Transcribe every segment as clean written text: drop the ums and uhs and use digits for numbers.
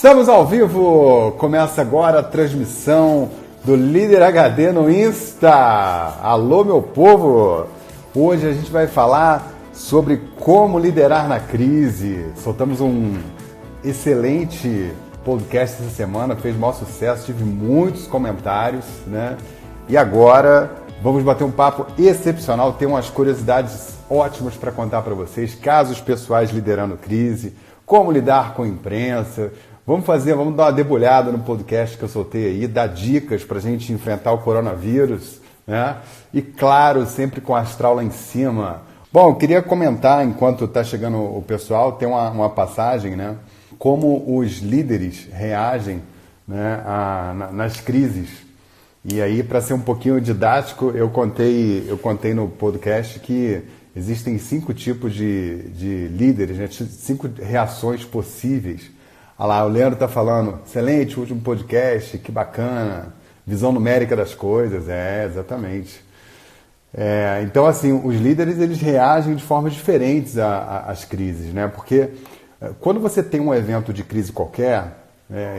Estamos ao vivo! Começa agora a transmissão do Líder HD no Insta. Alô, meu povo! Hoje a gente vai falar sobre como liderar na crise. Soltamos um excelente podcast essa semana, fez maior sucesso, tive muitos comentários, né? E agora vamos bater um papo excepcional, tem umas curiosidades ótimas para contar para vocês, casos pessoais liderando crise, como lidar com a imprensa. Vamos dar uma debulhada no podcast que eu soltei aí, dar dicas para a gente enfrentar o coronavírus, né? E claro, sempre com a astral lá em cima. Bom, eu queria comentar, enquanto está chegando o pessoal, tem uma passagem, né? Como os líderes reagem, né, nas crises. E aí, para ser um pouquinho didático, eu contei no podcast que existem 5 tipos de líderes, né? 5 reações possíveis. Olha lá, o Leandro está falando, excelente, último podcast, que bacana, visão numérica das coisas, exatamente. Então, assim, os líderes, eles reagem de formas diferentes às crises, né? Porque quando você tem um evento de crise qualquer,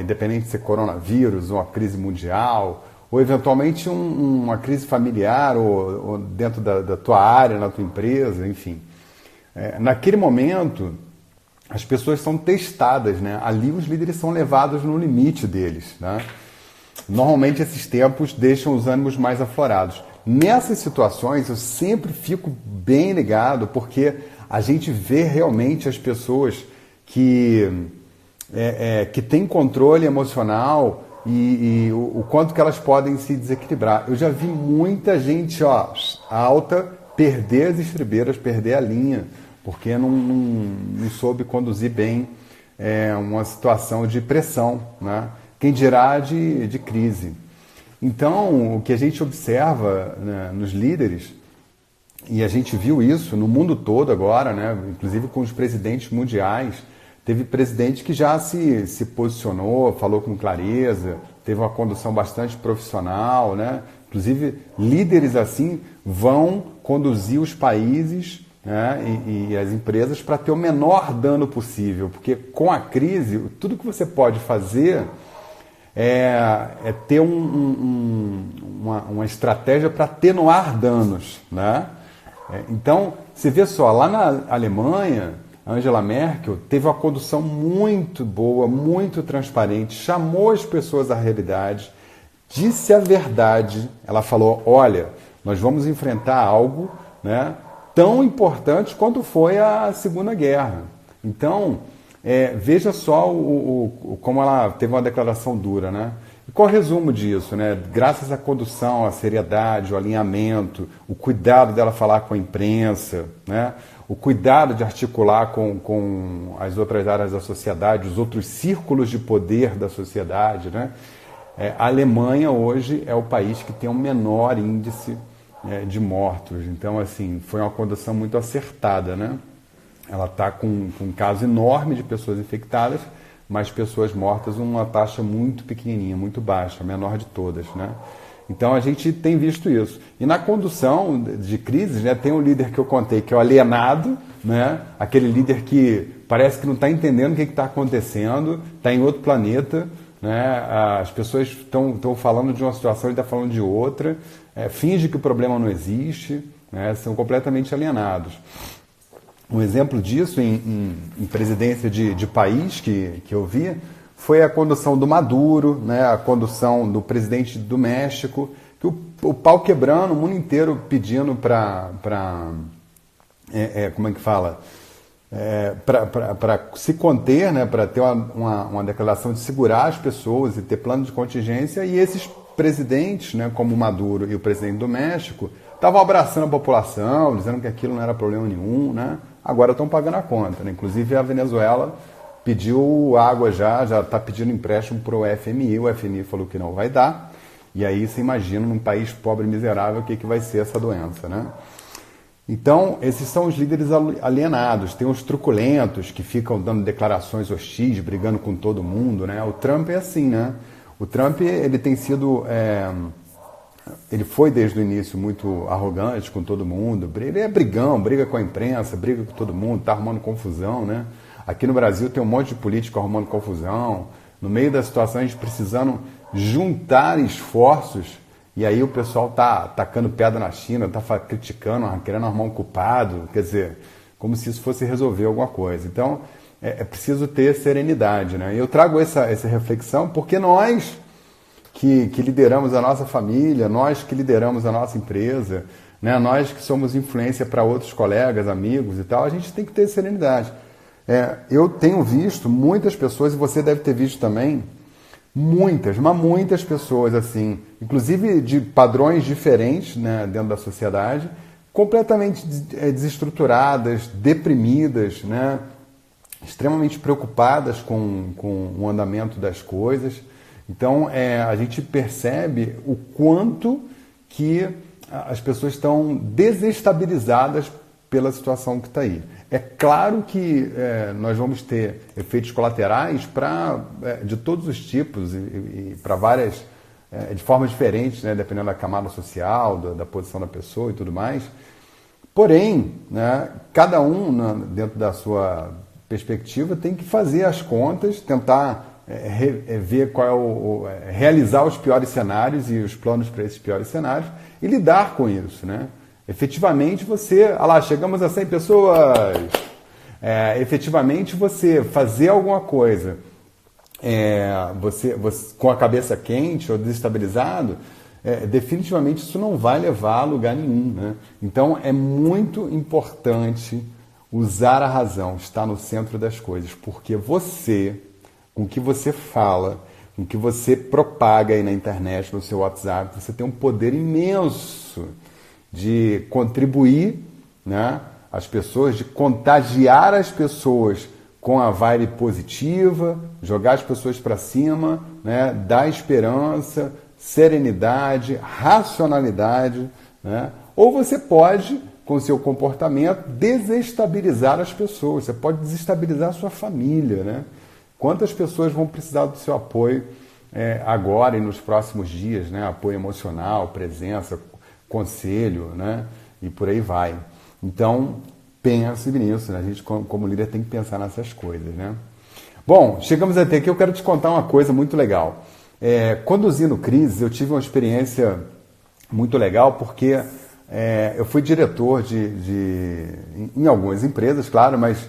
independente de ser coronavírus, uma crise mundial, ou eventualmente uma crise familiar, ou dentro da tua área, na tua empresa, enfim. Naquele momento, as pessoas são testadas, né? Ali os líderes são levados no limite deles, né? Normalmente esses tempos deixam os ânimos mais aflorados. Nessas situações eu sempre fico bem ligado, porque a gente vê realmente as pessoas que têm controle emocional e o quanto que elas podem se desequilibrar. Eu já vi muita gente alta perder as estribeiras, perder a linha, porque não soube conduzir bem uma situação de pressão, né? Quem dirá de crise. Então, o que a gente observa, né, nos líderes, e a gente viu isso no mundo todo agora, né, inclusive com os presidentes mundiais, teve presidente que já se posicionou, falou com clareza, teve uma condução bastante profissional, né? Inclusive, líderes assim vão conduzir os países, né, e as empresas para ter o menor dano possível, porque com a crise, tudo que você pode fazer é ter uma estratégia para atenuar danos, né? Então, você vê só, lá na Alemanha, Angela Merkel teve uma condução muito boa, muito transparente, chamou as pessoas à realidade, disse a verdade. Ela falou, olha, nós vamos enfrentar algo, né, tão importante quanto foi a Segunda Guerra. Então, veja só como ela teve uma declaração dura, né? E qual é o resumo disso, né? Graças à condução, à seriedade, ao alinhamento, o cuidado dela falar com a imprensa, né? O cuidado de articular com as outras áreas da sociedade, os outros círculos de poder da sociedade, né? A Alemanha hoje é o país que tem o menor índice de mortos. Então, assim, foi uma condução muito acertada, né? Ela está com um caso enorme de pessoas infectadas, mas pessoas mortas, uma taxa muito pequenininha, muito baixa, a menor de todas, né? Então, a gente tem visto isso. E na condução de crises, né, tem um líder que eu contei, que é o alienado, né? Aquele líder que parece que não está entendendo o que está acontecendo, está em outro planeta, né? As pessoas estão falando de uma situação e está falando de outra, finge que o problema não existe, né? São completamente alienados. Um exemplo disso em presidência de país que eu vi foi a condução do Maduro, né? A condução do presidente do México, que o pau quebrando, o mundo inteiro pedindo para como é que fala? Para se conter, né? Para ter uma declaração de segurar as pessoas e ter plano de contingência, e esses presidentes, né, como o Maduro e o presidente do México, estavam abraçando a população, dizendo que aquilo não era problema nenhum, né? Agora estão pagando a conta, né? Inclusive a Venezuela pediu água já está pedindo empréstimo para o FMI, o FMI falou que não vai dar, e aí você imagina num país pobre e miserável o que vai ser essa doença, né? Então, esses são os líderes alienados. Tem os truculentos que ficam dando declarações hostis, brigando com todo mundo, né? O Trump é assim, né? O Trump, ele tem sido... ele foi desde o início muito arrogante com todo mundo. Ele é brigão, briga com a imprensa, briga com todo mundo, está arrumando confusão, né? Aqui no Brasil tem um monte de político arrumando confusão. no meio da situação, a gente precisando juntar esforços, e aí o pessoal tá tacando pedra na China, tá criticando, querendo arrumar um culpado, quer dizer, como se isso fosse resolver alguma coisa. Então, é preciso ter serenidade, né? Eu trago essa reflexão porque nós que lideramos a nossa família, nós que lideramos a nossa empresa, né? Nós que somos influência para outros colegas, amigos e tal, a gente tem que ter serenidade. Eu tenho visto muitas pessoas, e você deve ter visto também, muitas pessoas assim, inclusive de padrões diferentes, né, dentro da sociedade, completamente desestruturadas, deprimidas, né, extremamente preocupadas com o andamento das coisas. Então, a gente percebe o quanto que as pessoas estão desestabilizadas pela situação que está aí. É claro que nós vamos ter efeitos colaterais de todos os tipos e para várias, de formas diferentes, né, dependendo da camada social, da posição da pessoa e tudo mais. Porém, né, cada um, dentro da sua perspectiva, tem que fazer as contas, tentar ver qual realizar os piores cenários e os planos para esses piores cenários e lidar com isso, né? Efetivamente chegamos a 100 pessoas, efetivamente você fazer alguma coisa, você com a cabeça quente ou desestabilizado, definitivamente isso não vai levar a lugar nenhum, né? Então é muito importante usar a razão, estar no centro das coisas, porque você, com o que você fala, com o que você propaga aí na internet, no seu WhatsApp, você tem um poder imenso de contribuir, né, as pessoas, de contagiar as pessoas com a vibe positiva, jogar as pessoas para cima, né, dar esperança, serenidade, racionalidade, né? Ou você pode, com seu comportamento, desestabilizar as pessoas, você pode desestabilizar a sua família, né? Quantas pessoas vão precisar do seu apoio agora e nos próximos dias, né? Apoio emocional, presença, conselho, né? E por aí vai. Então, pense nisso, né? A gente, como líder, tem que pensar nessas coisas, né? Bom, chegamos até aqui, eu quero te contar uma coisa muito legal. Conduzindo crises, eu tive uma experiência muito legal, porque eu fui diretor em algumas empresas, claro, mas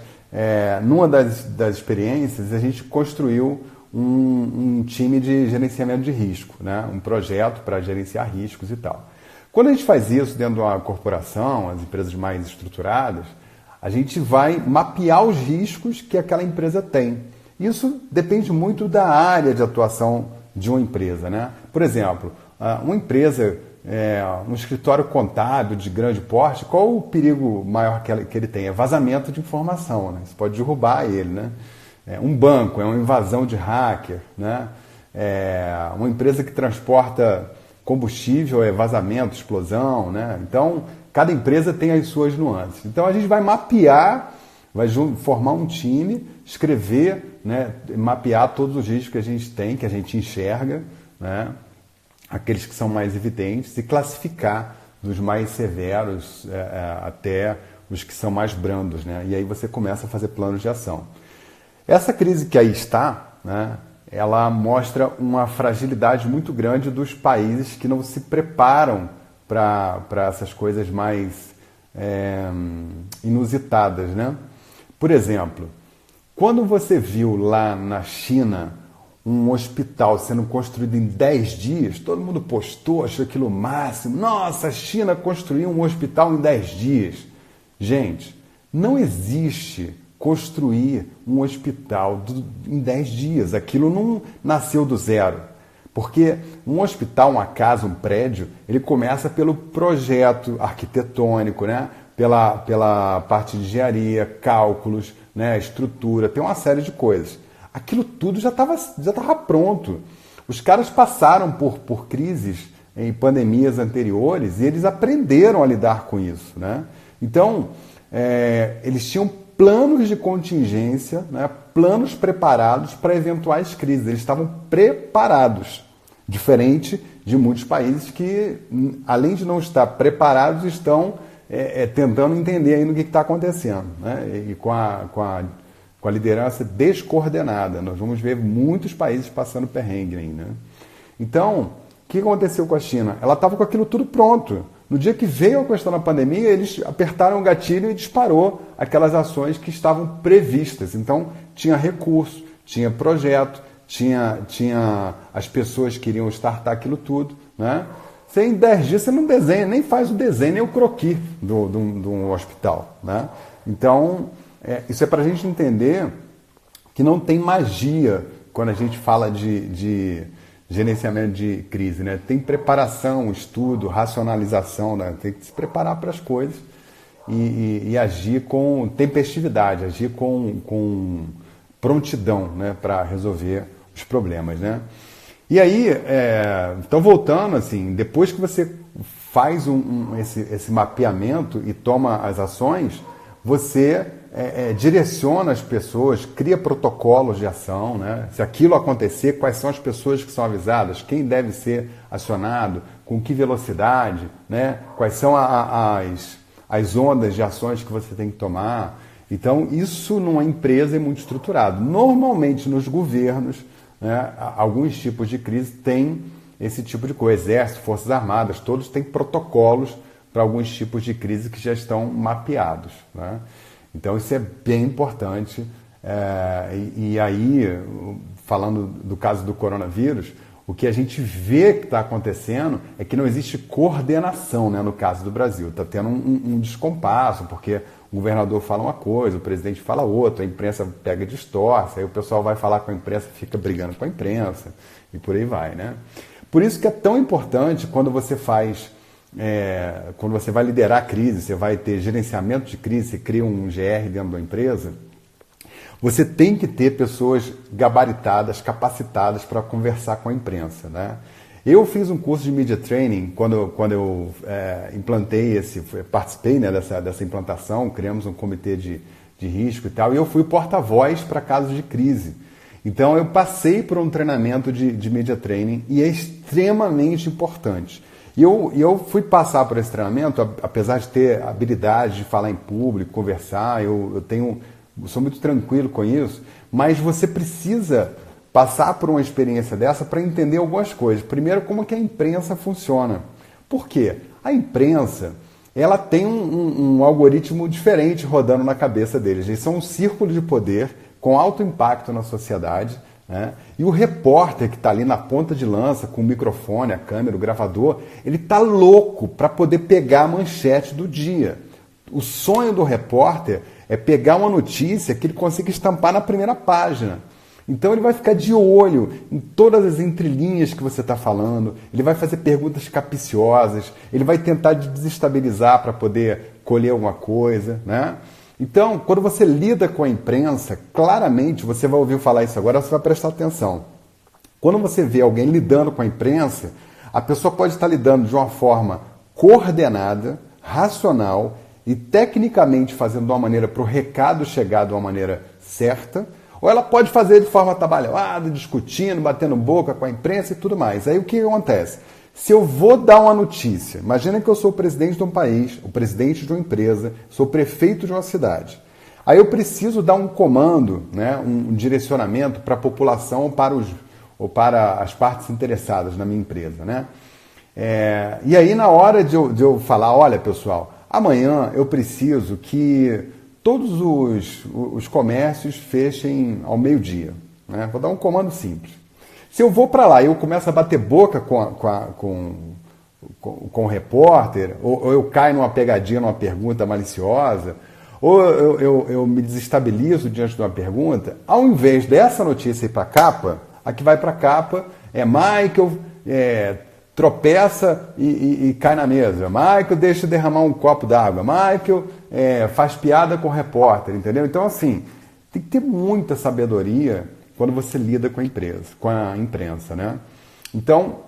numa das experiências a gente construiu um time de gerenciamento de risco, né? Um projeto para gerenciar riscos e tal. Quando a gente faz isso dentro de uma corporação, as empresas mais estruturadas, a gente vai mapear os riscos que aquela empresa tem. Isso depende muito da área de atuação de uma empresa, né? Por exemplo, uma empresa, um escritório contábil de grande porte, qual o perigo maior que ele tem? É vazamento de informação, né? Você pode derrubar ele, né? Um banco, é uma invasão de hacker, né? Uma empresa que transporta combustível, é vazamento, explosão, né? Então, cada empresa tem as suas nuances. Então, a gente vai mapear, vai formar um time, escrever, né? Mapear todos os riscos que a gente tem, que a gente enxerga, né? Aqueles que são mais evidentes, e classificar dos mais severos até os que são mais brandos, né? E aí você começa a fazer planos de ação. Essa crise que aí está, né, ela mostra uma fragilidade muito grande dos países que não se preparam para essas coisas mais inusitadas, né? Por exemplo, quando você viu lá na China um hospital sendo construído em 10 dias, todo mundo postou, achou aquilo o máximo. Nossa, a China construiu um hospital em 10 dias. Gente, não existe construir um hospital em 10 dias. Aquilo não nasceu do zero. Porque um hospital, uma casa, um prédio, ele começa pelo projeto arquitetônico, né? Pela parte de engenharia, cálculos, né? Estrutura, tem uma série de coisas. Aquilo tudo já estava pronto. Os caras passaram por crises em pandemias anteriores e eles aprenderam a lidar com isso, né? Então, eles tinham planos de contingência, né? Planos preparados para eventuais crises. Eles estavam preparados, diferente de muitos países que, além de não estar preparados, estão tentando entender ainda o que está acontecendo, né? E com a com a liderança descoordenada. Nós vamos ver muitos países passando perrengue aí, né? Então, o que aconteceu com a China? Ela estava com aquilo tudo pronto. No dia que veio a questão da pandemia, eles apertaram o gatilho e disparou aquelas ações que estavam previstas. Então, tinha recurso, tinha projeto, tinha as pessoas que iriam startar aquilo tudo, né? Você, em 10 dias você não desenha, nem faz o desenho, nem o croquis do hospital, né? Então, isso é para a gente entender que não tem magia quando a gente fala de gerenciamento de crise, né? Tem preparação, estudo, racionalização, né? Tem que se preparar para as coisas e agir com tempestividade, agir com prontidão, né? Para resolver os problemas, né? E aí, então voltando assim, depois que você faz esse mapeamento e toma as ações, você direciona as pessoas, cria protocolos de ação, né? Se aquilo acontecer, quais são as pessoas que são avisadas, quem deve ser acionado, com que velocidade, né? Quais são as ondas de ações que você tem que tomar. Então, isso numa empresa é muito estruturado. Normalmente, nos governos, né, alguns tipos de crise têm esse tipo de coisa. Exército, Forças Armadas, todos têm protocolos para alguns tipos de crise que já estão mapeados, né? Então isso é bem importante. E aí, falando do caso do coronavírus, o que a gente vê que está acontecendo é que não existe coordenação, né, no caso do Brasil. Está tendo um descompasso, porque o governador fala uma coisa, o presidente fala outra, a imprensa pega e distorce, aí o pessoal vai falar com a imprensa, fica brigando com a imprensa, e por aí vai, né? Por isso que é tão importante quando você vai liderar a crise, você vai ter gerenciamento de crise, você cria um GR dentro da empresa, você tem que ter pessoas gabaritadas, capacitadas para conversar com a imprensa, né? Eu fiz um curso de Media Training quando eu participei, né, dessa implantação, criamos um comitê de risco e tal, e eu fui porta-voz para casos de crise. Então eu passei por um treinamento de Media Training e é extremamente importante. E eu fui passar por esse treinamento, apesar de ter habilidade de falar em público, conversar, eu sou muito tranquilo com isso, mas você precisa passar por uma experiência dessa para entender algumas coisas. Primeiro, como que a imprensa funciona. Por quê? A imprensa, ela tem um algoritmo diferente rodando na cabeça deles. Eles são um círculo de poder com alto impacto na sociedade, né? E o repórter que está ali na ponta de lança, com o microfone, a câmera, o gravador, ele está louco para poder pegar a manchete do dia. O sonho do repórter é pegar uma notícia que ele consiga estampar na primeira página. Então ele vai ficar de olho em todas as entrelinhas que você está falando, ele vai fazer perguntas capciosas, ele vai tentar desestabilizar para poder colher alguma coisa, né? Então, quando você lida com a imprensa, claramente, você vai ouvir falar isso agora, você vai prestar atenção. Quando você vê alguém lidando com a imprensa, a pessoa pode estar lidando de uma forma coordenada, racional e tecnicamente fazendo de uma maneira para o recado chegar de uma maneira certa, ou ela pode fazer de forma atabalhoada, discutindo, batendo boca com a imprensa e tudo mais. Aí o que acontece? Se eu vou dar uma notícia, imagina que eu sou o presidente de um país, o presidente de uma empresa, sou o prefeito de uma cidade. Aí eu preciso dar um comando, né, um direcionamento para a população ou para as partes interessadas na minha empresa, né? E aí na hora de eu falar, olha pessoal, amanhã eu preciso que todos os comércios fechem ao meio-dia, né? Vou dar um comando simples. Se eu vou para lá e eu começo a bater boca com o repórter, ou eu caio numa pegadinha, numa pergunta maliciosa, ou eu me desestabilizo diante de uma pergunta, ao invés dessa notícia ir para a capa, a que vai para a capa é Michael tropeça e cai na mesa, Michael deixa derramar um copo d'água, Michael faz piada com o repórter, entendeu? Então, assim, tem que ter muita sabedoria quando você lida com a imprensa, né? Então,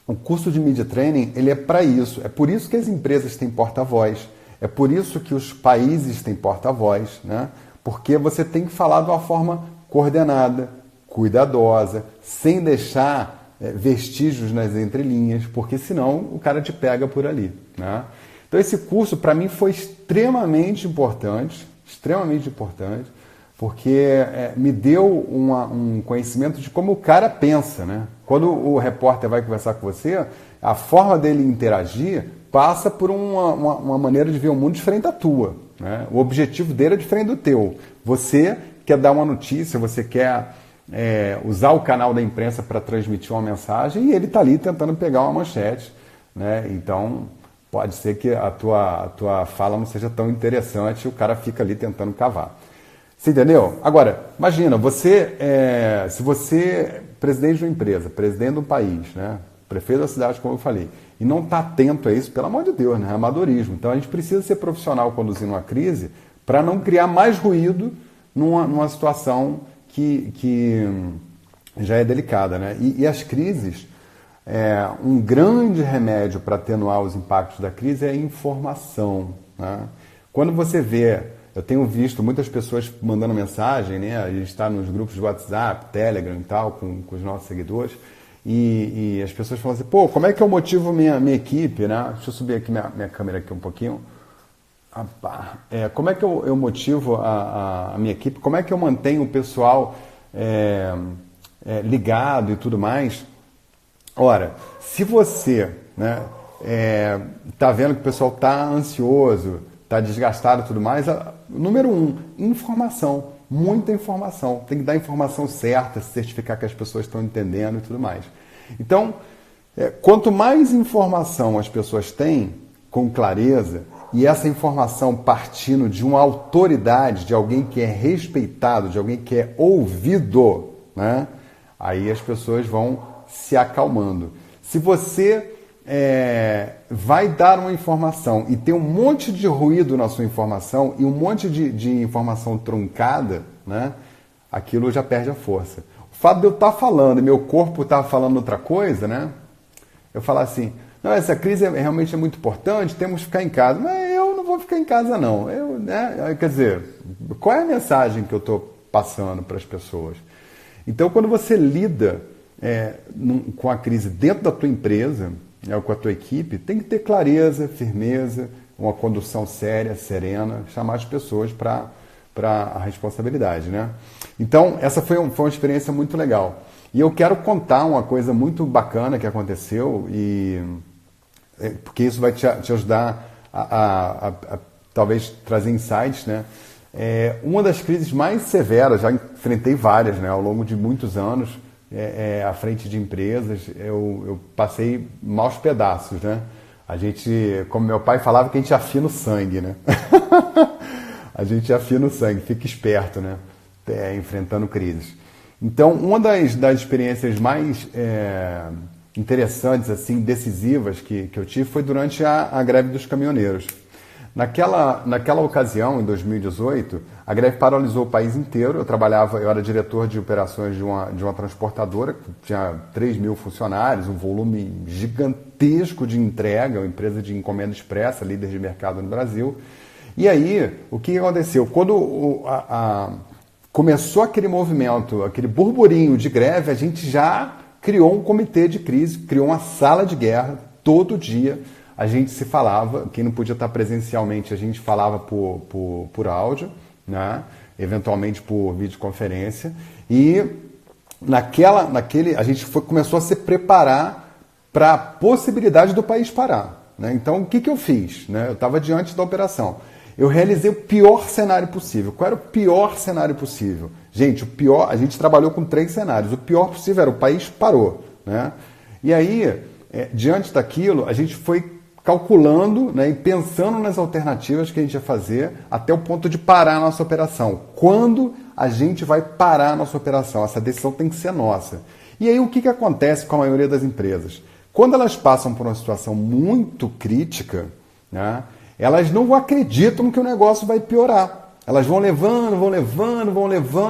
o curso de Media Training, ele é para isso. É por isso que as empresas têm porta-voz. É por isso que os países têm porta-voz, né? Porque você tem que falar de uma forma coordenada, cuidadosa, sem deixar vestígios nas entrelinhas, porque senão o cara te pega por ali, né? Então esse curso, para mim, foi extremamente importante, porque me deu um conhecimento de como o cara pensa, né? Quando o repórter vai conversar com você, a forma dele interagir passa por uma maneira de ver o mundo diferente da tua, né? O objetivo dele é diferente do teu. Você quer dar uma notícia, você quer usar o canal da imprensa para transmitir uma mensagem e ele está ali tentando pegar uma manchete, né? Então, pode ser que a tua fala não seja tão interessante e o cara fica ali tentando cavar. Você entendeu? Agora, imagina, se você é presidente de uma empresa, presidente de um país, né? Prefeito da cidade, como eu falei, e não está atento a isso, pelo amor de Deus, né? É amadorismo. Então a gente precisa ser profissional conduzindo uma crise para não criar mais ruído numa situação que já é delicada, né? E as crises, um grande remédio para atenuar os impactos da crise é a informação, né? Quando você vê, eu tenho visto muitas pessoas mandando mensagem, né? A gente está nos grupos de WhatsApp, Telegram e tal, com os nossos seguidores, e as pessoas falam assim, pô, como é que eu motivo minha equipe, né? Deixa eu subir aqui minha câmera aqui um pouquinho. Como é que eu motivo a minha equipe? Como é que eu mantenho o pessoal ligado e tudo mais? Ora, se você, né, tá vendo que o pessoal está ansioso, está desgastado e tudo mais, número 1, informação. Muita informação. Tem que dar a informação certa, certificar que as pessoas estão entendendo e tudo mais. Então, quanto mais informação as pessoas têm, com clareza, e essa informação partindo de uma autoridade, de alguém que é respeitado, de alguém que é ouvido, né? Aí as pessoas vão se acalmando. Se você vai dar uma informação e tem um monte de ruído na sua informação e um monte de informação truncada, né? Aquilo já perde a força. O fato de eu estar falando e meu corpo estar falando outra coisa, né? Eu falar assim, não, essa crise realmente é muito importante, temos que ficar em casa. Mas eu não vou ficar em casa, não. Quer dizer, qual é a mensagem que eu estou passando para as pessoas? Então, quando você lida com a crise dentro da tua empresa, com a tua equipe, tem que ter clareza, firmeza, uma condução séria, serena, chamar as pessoas para a responsabilidade, né? Então, essa foi uma experiência muito legal. E eu quero contar uma coisa muito bacana que aconteceu, porque isso vai te ajudar a talvez trazer insights, né? Uma das crises mais severas, já enfrentei várias, né, ao longo de muitos anos, à frente de empresas, eu passei maus pedaços, né? A gente, como meu pai falava, que a gente afina o sangue, né? A gente afina o sangue, fica esperto, né? Enfrentando crises. Então, uma das experiências mais interessantes, assim, decisivas que eu tive foi durante a greve dos caminhoneiros. Naquela ocasião, em 2018, a greve paralisou o país inteiro. Eu era diretor de operações de uma transportadora, que tinha 3 mil funcionários, um volume gigantesco de entrega, uma empresa de encomenda expressa, líder de mercado no Brasil. E aí, o que aconteceu? Quando começou aquele movimento, aquele burburinho de greve, a gente já criou um comitê de crise, criou uma sala de guerra. Todo dia a gente se falava, quem não podia estar presencialmente, a gente falava por áudio, né? Eventualmente por videoconferência. E a gente começou a se preparar para a possibilidade do país parar, né? Então, o que eu fiz, né? Eu estava diante da operação. Eu realizei o pior cenário possível. Qual era o pior cenário possível? Gente, a gente trabalhou com 3 cenários. O pior possível era o país parou, né? E aí, diante daquilo, a gente foi calculando, né, e pensando nas alternativas que a gente ia fazer até o ponto de parar a nossa operação. Quando a gente vai parar a nossa operação? Essa decisão tem que ser nossa. E aí o que acontece com a maioria das empresas? Quando elas passam por uma situação muito crítica, né, elas não acreditam que o negócio vai piorar. Elas vão levando,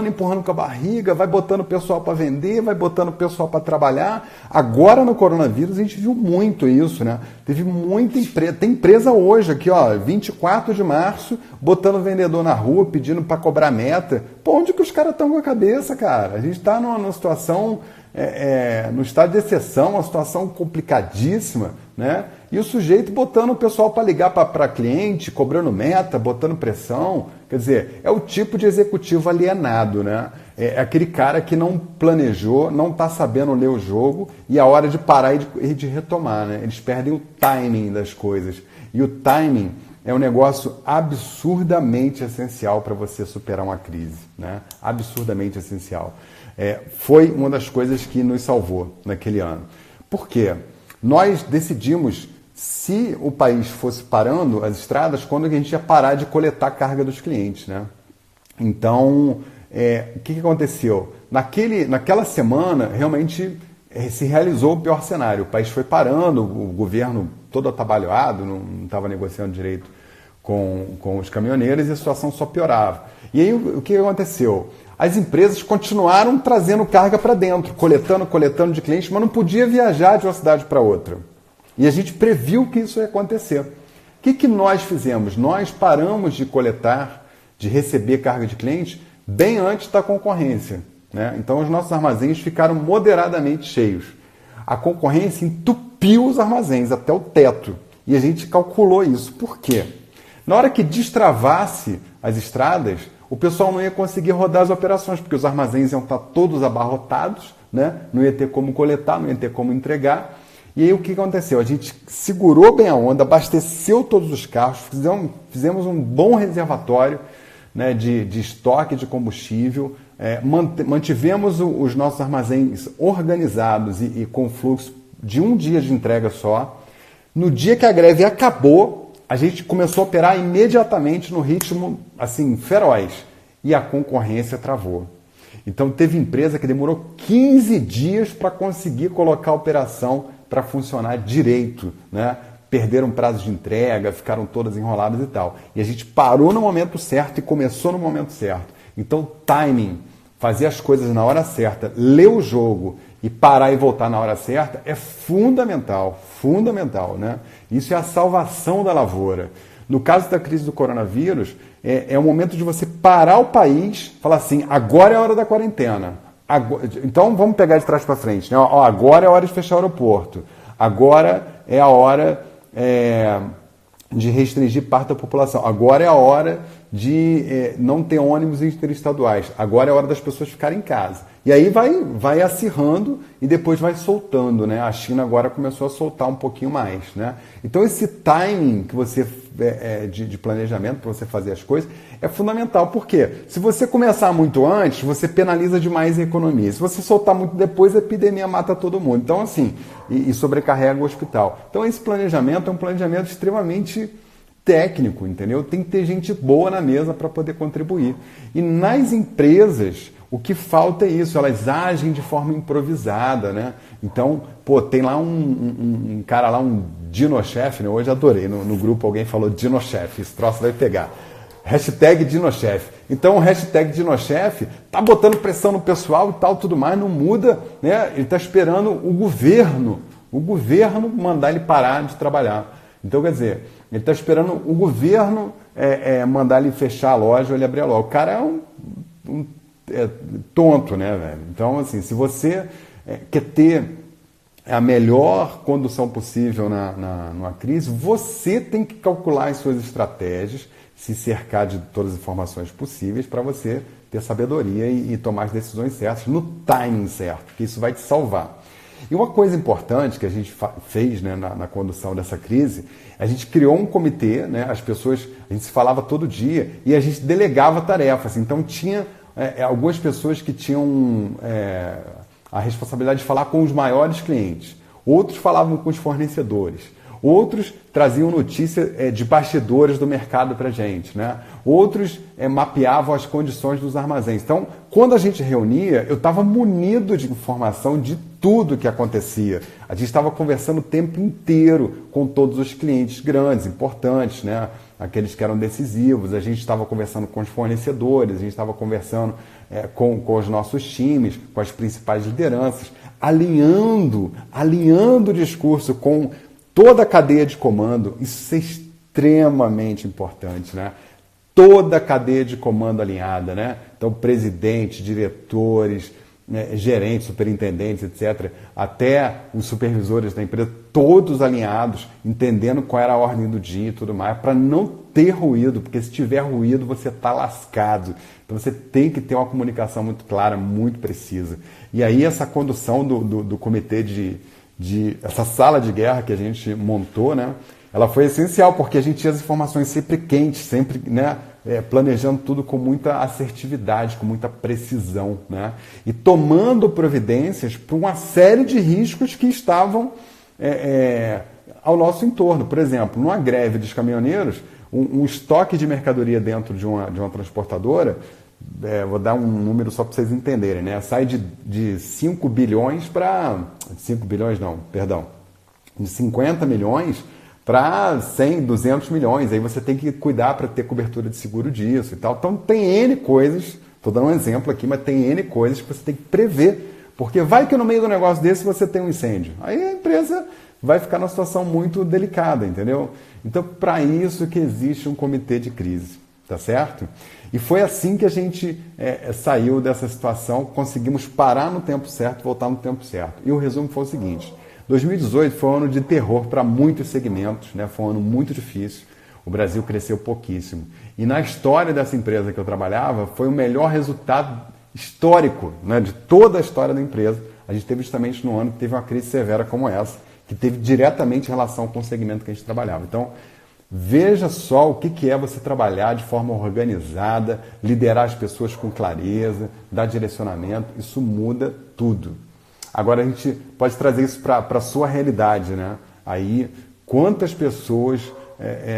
empurrando com a barriga, vai botando o pessoal para vender, vai botando o pessoal para trabalhar. Agora no coronavírus a gente viu muito isso, né? Teve muita empresa, tem empresa hoje aqui, ó, 24 de março, botando vendedor na rua, pedindo para cobrar meta. Pô, onde que os caras estão com a cabeça, cara? A gente está numa situação, no estado de exceção, uma situação complicadíssima, né? E o sujeito botando o pessoal para ligar para cliente, cobrando meta, botando pressão. Quer dizer, é o tipo de executivo alienado, né? É aquele cara que não planejou, não está sabendo ler o jogo e a hora de parar e de retomar, né? Eles perdem o timing das coisas. E o timing é um negócio absurdamente essencial para você superar uma crise, né? Absurdamente essencial. Foi uma das coisas que nos salvou naquele ano. Por quê? Nós decidimos, se o país fosse parando as estradas, quando a gente ia parar de coletar a carga dos clientes, né? Então, o que aconteceu? Naquela semana, realmente se realizou o pior cenário. O país foi parando, o governo todo atabalhoado, não estava negociando direito com os caminhoneiros e a situação só piorava. E aí o que aconteceu? As empresas continuaram trazendo carga para dentro, coletando de clientes, mas não podia viajar de uma cidade para outra. E a gente previu que isso ia acontecer. O que nós fizemos? Nós paramos de coletar, de receber carga de clientes, bem antes da concorrência, né? Então os nossos armazéns ficaram moderadamente cheios. A concorrência entupiu os armazéns até o teto. E a gente calculou isso. Por quê? Na hora que destravasse as estradas, o pessoal não ia conseguir rodar as operações, porque os armazéns iam estar todos abarrotados, né? Não ia ter como coletar, não ia ter como entregar. E aí o que aconteceu? A gente segurou bem a onda, abasteceu todos os carros, fizemos um bom reservatório, né, de estoque de combustível, mantivemos os nossos armazéns organizados e com fluxo de um dia de entrega só. No dia que a greve acabou, a gente começou a operar imediatamente no ritmo assim feroz e a concorrência travou. Então teve empresa que demorou 15 dias para conseguir colocar a operação para funcionar direito, né? Perderam prazo de entrega, ficaram todas enroladas e tal. E a gente parou no momento certo e começou no momento certo. Então timing, fazer as coisas na hora certa, ler o jogo e parar e voltar na hora certa é fundamental, né? Isso é a salvação da lavoura. No caso da crise do coronavírus, é o momento de você parar o país, falar assim, agora é a hora da quarentena. Então vamos pegar de trás para frente, né? Agora é a hora de fechar o aeroporto. Agora é a hora de restringir parte da população. Agora é a hora de não ter ônibus interestaduais. Agora é a hora das pessoas ficarem em casa. E aí vai acirrando e depois vai soltando, né? A China agora começou a soltar um pouquinho mais, né? Então esse timing que você de planejamento para você fazer as coisas é fundamental. Por quê? Se você começar muito antes, você penaliza demais a economia. Se você soltar muito depois, a epidemia mata todo mundo. Então assim, e sobrecarrega o hospital. Então esse planejamento é um planejamento extremamente técnico, entendeu? Tem que ter gente boa na mesa para poder contribuir. E nas empresas, o que falta é isso, elas agem de forma improvisada, né? Então, tem lá um cara lá, um dinochefe, né? Hoje adorei, no grupo alguém falou dinochefe, esse troço vai pegar. Hashtag dinochefe. Então o hashtag dinochefe tá botando pressão no pessoal e tal, tudo mais, não muda, né? Ele está esperando o governo mandar ele parar de trabalhar. Então, quer dizer, ele está esperando o governo mandar ele fechar a loja ou ele abrir a loja. O cara é tonto, né, velho? Então, assim, se você quer ter a melhor condução possível numa crise, você tem que calcular as suas estratégias, se cercar de todas as informações possíveis para você ter sabedoria e tomar as decisões certas no timing certo, que isso vai te salvar. E uma coisa importante que a gente fez, né, na condução dessa crise, a gente criou um comitê, né, a gente se falava todo dia e a gente delegava tarefas. Então tinha algumas pessoas que tinham a responsabilidade de falar com os maiores clientes, outros falavam com os fornecedores, outros traziam notícia de bastidores do mercado para a gente, né? Outros mapeavam as condições dos armazéns. Então, quando a gente reunia, eu estava munido de informação de tudo que acontecia. A gente estava conversando o tempo inteiro com todos os clientes grandes, importantes, né? Aqueles que eram decisivos. A gente estava conversando com os fornecedores, a gente estava conversando com os nossos times, com as principais lideranças, alinhando o discurso com toda a cadeia de comando. Isso é extremamente importante, né? Toda a cadeia de comando alinhada, né? Então, presidente, diretores, gerentes, superintendentes, etc., até os supervisores da empresa, todos alinhados, entendendo qual era a ordem do dia e tudo mais, para não ter ruído, porque se tiver ruído você está lascado. Então você tem que ter uma comunicação muito clara, muito precisa. E aí essa condução do comitê essa sala de guerra que a gente montou, né, ela foi essencial, porque a gente tinha as informações sempre quentes, sempre, né, planejando tudo com muita assertividade, com muita precisão, né, e tomando providências para uma série de riscos que estavam ao nosso entorno. Por exemplo, numa greve dos caminhoneiros, um estoque de mercadoria dentro de uma transportadora, vou dar um número só para vocês entenderem, né? Sai de 5 bilhões para... 5 bilhões não, perdão. De 50 milhões para 100, 200 milhões. Aí você tem que cuidar para ter cobertura de seguro disso e tal. Então tem N coisas, estou dando um exemplo aqui, mas tem N coisas que você tem que prever. Porque vai que no meio do negócio desse você tem um incêndio. Aí a empresa vai ficar numa situação muito delicada, entendeu? Então, para isso que existe um comitê de crise, tá certo? E foi assim que a gente saiu dessa situação, conseguimos parar no tempo certo, voltar no tempo certo. E o resumo foi o seguinte: 2018 foi um ano de terror para muitos segmentos, né? Foi um ano muito difícil, o Brasil cresceu pouquíssimo. E na história dessa empresa que eu trabalhava, foi o melhor resultado histórico, né, de toda a história da empresa. A gente teve justamente no ano que teve uma crise severa como essa, que teve diretamente relação com o segmento que a gente trabalhava. Então, veja só o que é você trabalhar de forma organizada, liderar as pessoas com clareza, dar direcionamento. Isso muda tudo. Agora a gente pode trazer isso para a sua realidade, né? Aí, quantas pessoas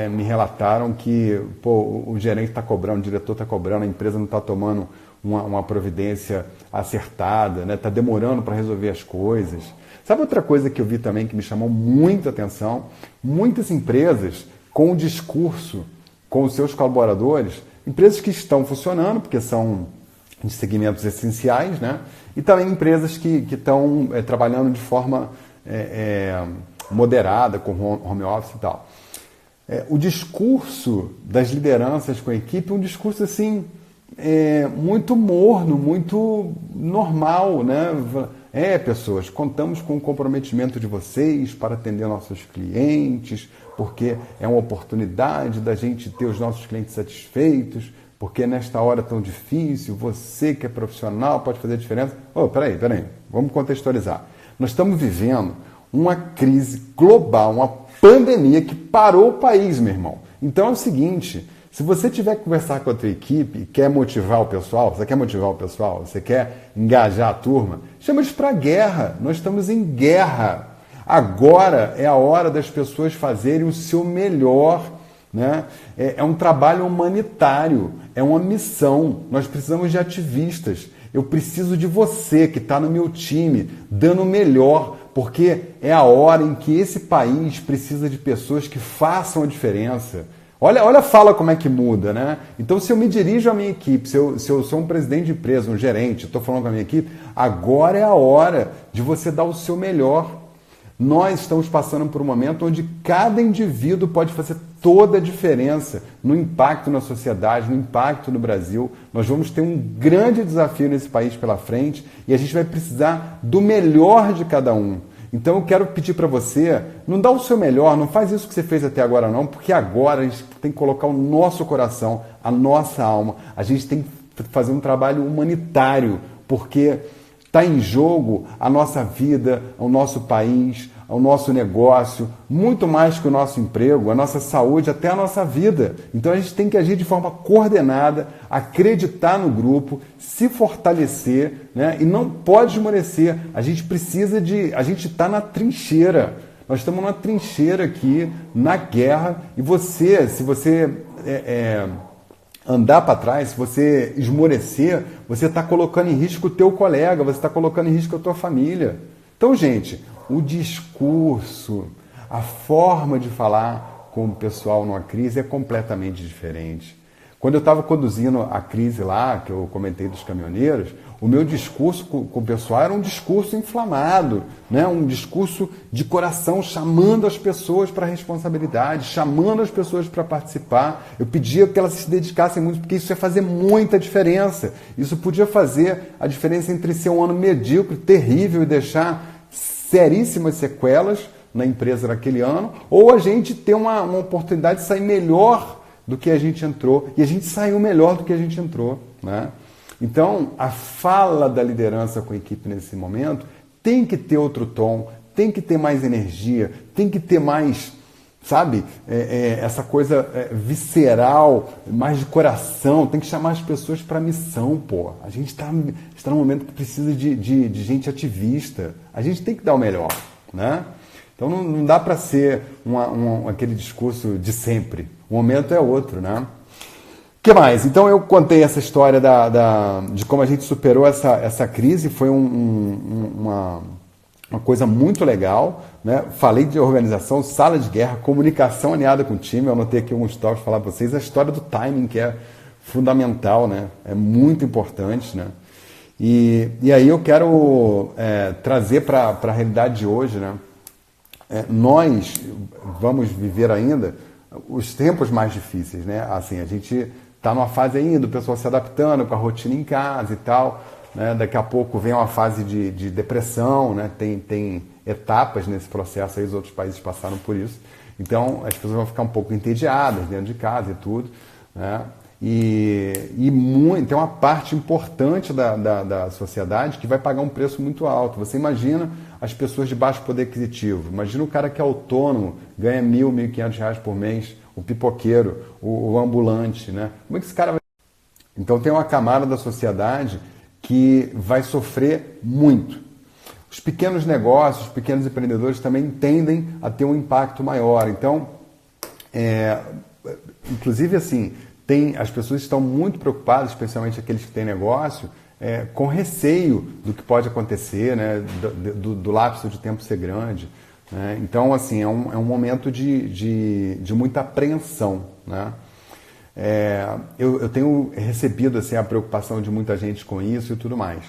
me relataram que o gerente está cobrando, o diretor está cobrando, a empresa não está tomando uma providência acertada, né? Está demorando para resolver as coisas. Sabe outra coisa que eu vi também que me chamou muita atenção? Muitas empresas com o discurso com os seus colaboradores, empresas que estão funcionando, porque são de segmentos essenciais, né? E também empresas que estão trabalhando de forma moderada, com home office e tal. O discurso das lideranças com a equipe é um discurso assim, muito morno, muito normal, né? Pessoas, contamos com o comprometimento de vocês para atender nossos clientes, porque é uma oportunidade da gente ter os nossos clientes satisfeitos, porque nesta hora tão difícil, você que é profissional pode fazer a diferença. Peraí, vamos contextualizar. Nós estamos vivendo uma crise global, uma pandemia que parou o país, meu irmão. Então é o seguinte, se você tiver que conversar com a tua equipe e quer motivar o pessoal, você quer engajar a turma, chama eles para a guerra. Nós estamos em guerra. Agora é a hora das pessoas fazerem o seu melhor, né? É um trabalho humanitário, é uma missão. Nós precisamos de ativistas. Eu preciso de você que está no meu time, dando o melhor, porque é a hora em que esse país precisa de pessoas que façam a diferença. Olha a fala como é que muda, né? Então, se eu me dirijo à minha equipe, se eu sou um presidente de empresa, um gerente, estou falando com a minha equipe, agora é a hora de você dar o seu melhor. Nós estamos passando por um momento onde cada indivíduo pode fazer toda a diferença no impacto na sociedade, no impacto no Brasil. Nós vamos ter um grande desafio nesse país pela frente e a gente vai precisar do melhor de cada um. Então eu quero pedir para você, não dá o seu melhor, não faz isso que você fez até agora não, porque agora a gente tem que colocar o nosso coração, a nossa alma, a gente tem que fazer um trabalho humanitário, porque está em jogo a nossa vida, o nosso país, o nosso negócio, muito mais que o nosso emprego, a nossa saúde, até a nossa vida. Então a gente tem que agir de forma coordenada, acreditar no grupo, se fortalecer, né? E não pode esmorecer. A gente está na trincheira. Nós estamos na trincheira aqui, na guerra, e se você andar para trás, se você esmorecer, você está colocando em risco o teu colega, você está colocando em risco a tua família. Então, gente, o discurso, a forma de falar com o pessoal numa crise é completamente diferente. Quando eu estava conduzindo a crise lá, que eu comentei dos caminhoneiros, O meu discurso com o pessoal era um discurso inflamado, né? Um discurso de coração, chamando as pessoas para a responsabilidade, chamando as pessoas para participar. Eu pedia que elas se dedicassem muito, porque isso ia fazer muita diferença. Isso podia fazer a diferença entre ser um ano medíocre, terrível e deixar seríssimas sequelas na empresa naquele ano, ou a gente ter uma oportunidade de sair melhor do que a gente entrou. E a gente saiu melhor do que a gente entrou, né? Então, a fala da liderança com a equipe nesse momento tem que ter outro tom, tem que ter mais energia, tem que ter mais, sabe, essa coisa visceral, mais de coração, tem que chamar as pessoas para a missão, pô. A gente está num momento que precisa de gente ativista. A gente tem que dar o melhor, né? Então não dá para ser aquele discurso de sempre. O momento é outro, né? O que mais? Então eu contei essa história de como a gente superou essa crise, foi uma coisa muito legal, né? Falei de organização, sala de guerra, comunicação alinhada com o time, eu anotei aqui alguns tópicos para falar para vocês, a história do timing, que é fundamental, né? É muito importante, né? E aí eu quero trazer para a realidade de hoje, né? Nós vamos viver ainda os tempos mais difíceis, né? Assim, a gente está numa fase ainda, o pessoal se adaptando com a rotina em casa e tal, né? Daqui a pouco vem uma fase de depressão, né? Tem etapas nesse processo aí, os outros países passaram por isso. Então, as pessoas vão ficar um pouco entediadas dentro de casa e tudo, né? Tem uma parte importante da sociedade que vai pagar um preço muito alto. Você imagina as pessoas de baixo poder aquisitivo, imagina o cara que é autônomo, ganha R$1.000, R$1.500 por mês, o pipoqueiro, o ambulante, né? Como é que esse cara vai... Então tem uma camada da sociedade que vai sofrer muito. Os pequenos negócios, os pequenos empreendedores também tendem a ter um impacto maior. Então, inclusive assim, as pessoas estão muito preocupadas, especialmente aqueles que têm negócio, com receio do que pode acontecer, né? do lapso de tempo ser grande. Né? Então, assim, é um momento de muita apreensão. Né? Eu tenho recebido assim, a preocupação de muita gente com isso e tudo mais.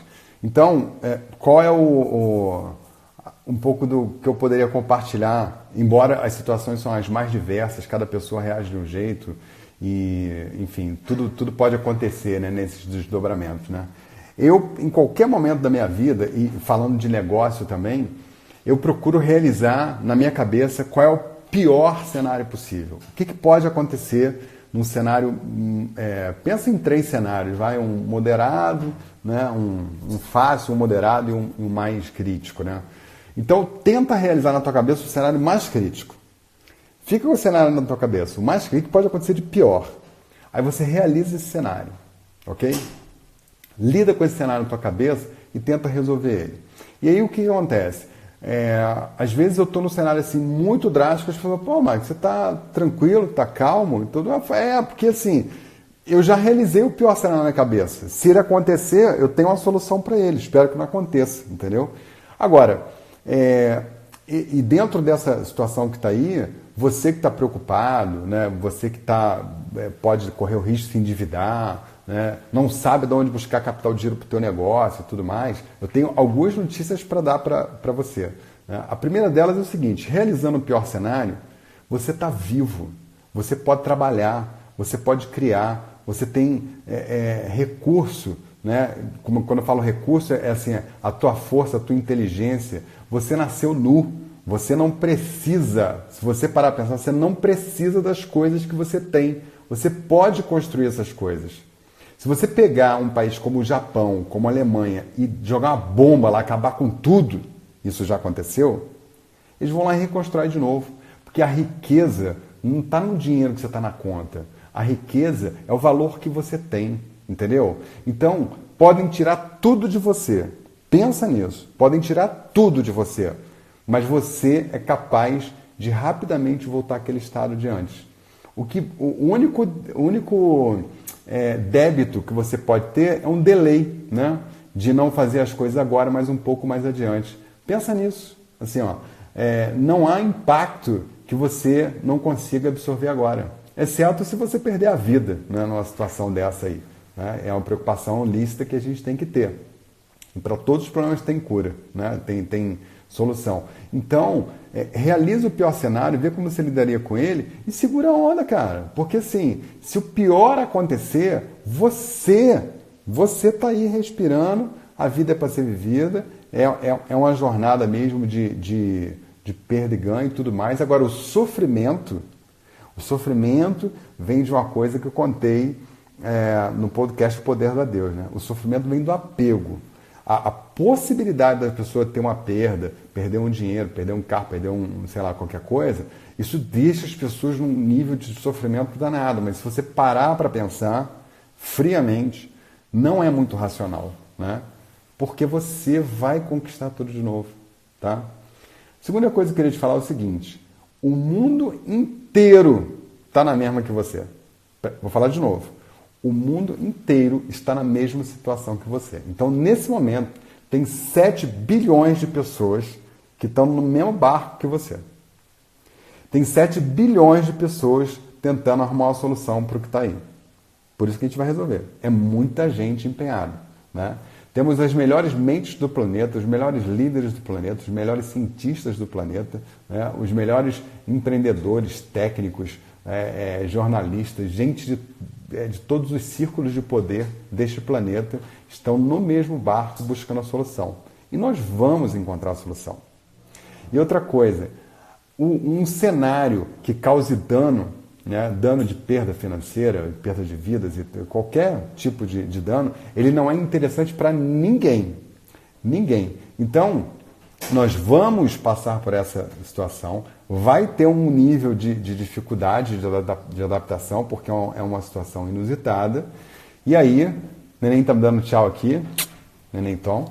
Então, qual é um pouco do que eu poderia compartilhar, embora as situações são as mais diversas, cada pessoa reage de um jeito, e, enfim, tudo pode acontecer, né, nesses desdobramentos. Né? Eu, em qualquer momento da minha vida, e falando de negócio também, eu procuro realizar na minha cabeça qual é o pior cenário possível. O que pode acontecer num cenário... pensa em 3 cenários, vai, um moderado, né, um fácil, um moderado e um mais crítico. Né? Então, tenta realizar na tua cabeça o cenário mais crítico. Fica com o cenário na tua cabeça. O mais crítico pode acontecer de pior. Aí você realiza esse cenário, ok? Lida com esse cenário na tua cabeça e tenta resolver ele. E aí o que acontece? Às vezes eu estou num cenário assim muito drástico, as pessoas falam, pô, Marcos, você está tranquilo, está calmo? Tudo. Porque assim, eu já realizei o pior cenário na minha cabeça. Se ele acontecer, eu tenho uma solução para ele. Espero que não aconteça, entendeu? Agora, e dentro dessa situação que está aí, você que está preocupado, né? Você que pode correr o risco de se endividar, né? Não sabe de onde buscar capital de giro para o teu negócio e tudo mais, eu tenho algumas notícias para dar para você. Né? A primeira delas é o seguinte, realizando o pior cenário, você está vivo, você pode trabalhar, você pode criar, você tem recurso, né? Quando eu falo recurso, é assim, a tua força, a tua inteligência, você nasceu nu. Você não precisa, se você parar para pensar, você não precisa das coisas que você tem. Você pode construir essas coisas. Se você pegar um país como o Japão, como a Alemanha, e jogar uma bomba lá, acabar com tudo, isso já aconteceu, eles vão lá e reconstrói de novo. Porque a riqueza não está no dinheiro que você está na conta. A riqueza é o valor que você tem, entendeu? Então, podem tirar tudo de você. Pensa nisso. Podem tirar tudo de você. Mas você é capaz de rapidamente voltar àquele estado de antes. O único débito que você pode ter é um delay, né? De não fazer as coisas agora, mas um pouco mais adiante. Pensa nisso. Assim, não há impacto que você não consiga absorver agora. Exceto se você perder a vida, né, numa situação dessa aí. Né? É uma preocupação lícita que a gente tem que ter. E para todos os problemas tem cura, né? Tem solução. Então, realiza o pior cenário, vê como você lidaria com ele e segura a onda, cara. Porque assim, se o pior acontecer, você está aí respirando, a vida é para ser vivida, é uma jornada mesmo de perda e ganho e tudo mais. Agora, o sofrimento vem de uma coisa que eu contei no podcast O Poder da Deus, né? O sofrimento vem do apego. A possibilidade da pessoa ter uma perder um dinheiro, perder um carro, perder sei lá, qualquer coisa, isso deixa as pessoas num nível de sofrimento danado. Mas se você parar para pensar friamente, não é muito racional, né? Porque você vai conquistar tudo de novo, tá? Segunda coisa que eu queria te falar é o seguinte: o mundo inteiro está na mesma que você. Vou falar de novo. O mundo inteiro está na mesma situação que você. Então, nesse momento, tem 7 bilhões de pessoas que estão no mesmo barco que você. Tem 7 bilhões de pessoas tentando arrumar uma solução para o que está aí. Por isso que a gente vai resolver. É muita gente empenhada, né? Temos as melhores mentes do planeta, os melhores líderes do planeta, os melhores cientistas do planeta, né? Os melhores empreendedores, técnicos, jornalistas, gente de todos os círculos de poder deste planeta estão no mesmo barco buscando a solução. E nós vamos encontrar a solução. E outra coisa, um cenário que cause dano, né, dano de perda financeira, perda de vidas, e qualquer tipo de dano, ele não é interessante para ninguém. Ninguém. Então, nós vamos passar por essa situação, vai ter um nível de dificuldade de adaptação, porque é uma situação inusitada. E aí, o neném está me dando tchau aqui, neném Tom.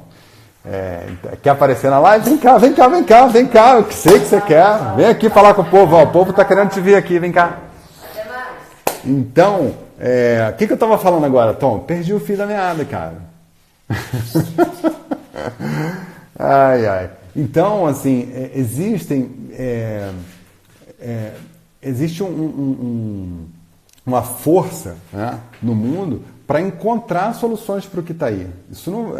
Quer aparecer na live? Vem cá, eu sei que você quer. Vem aqui falar com o povo, ó, o povo está querendo te ver aqui, vem cá. Então, o que eu estava falando agora, Tom? Perdi o fio da meada, cara. Ai. Então, assim, existe uma força, né, no mundo para encontrar soluções para o que está aí. Isso não,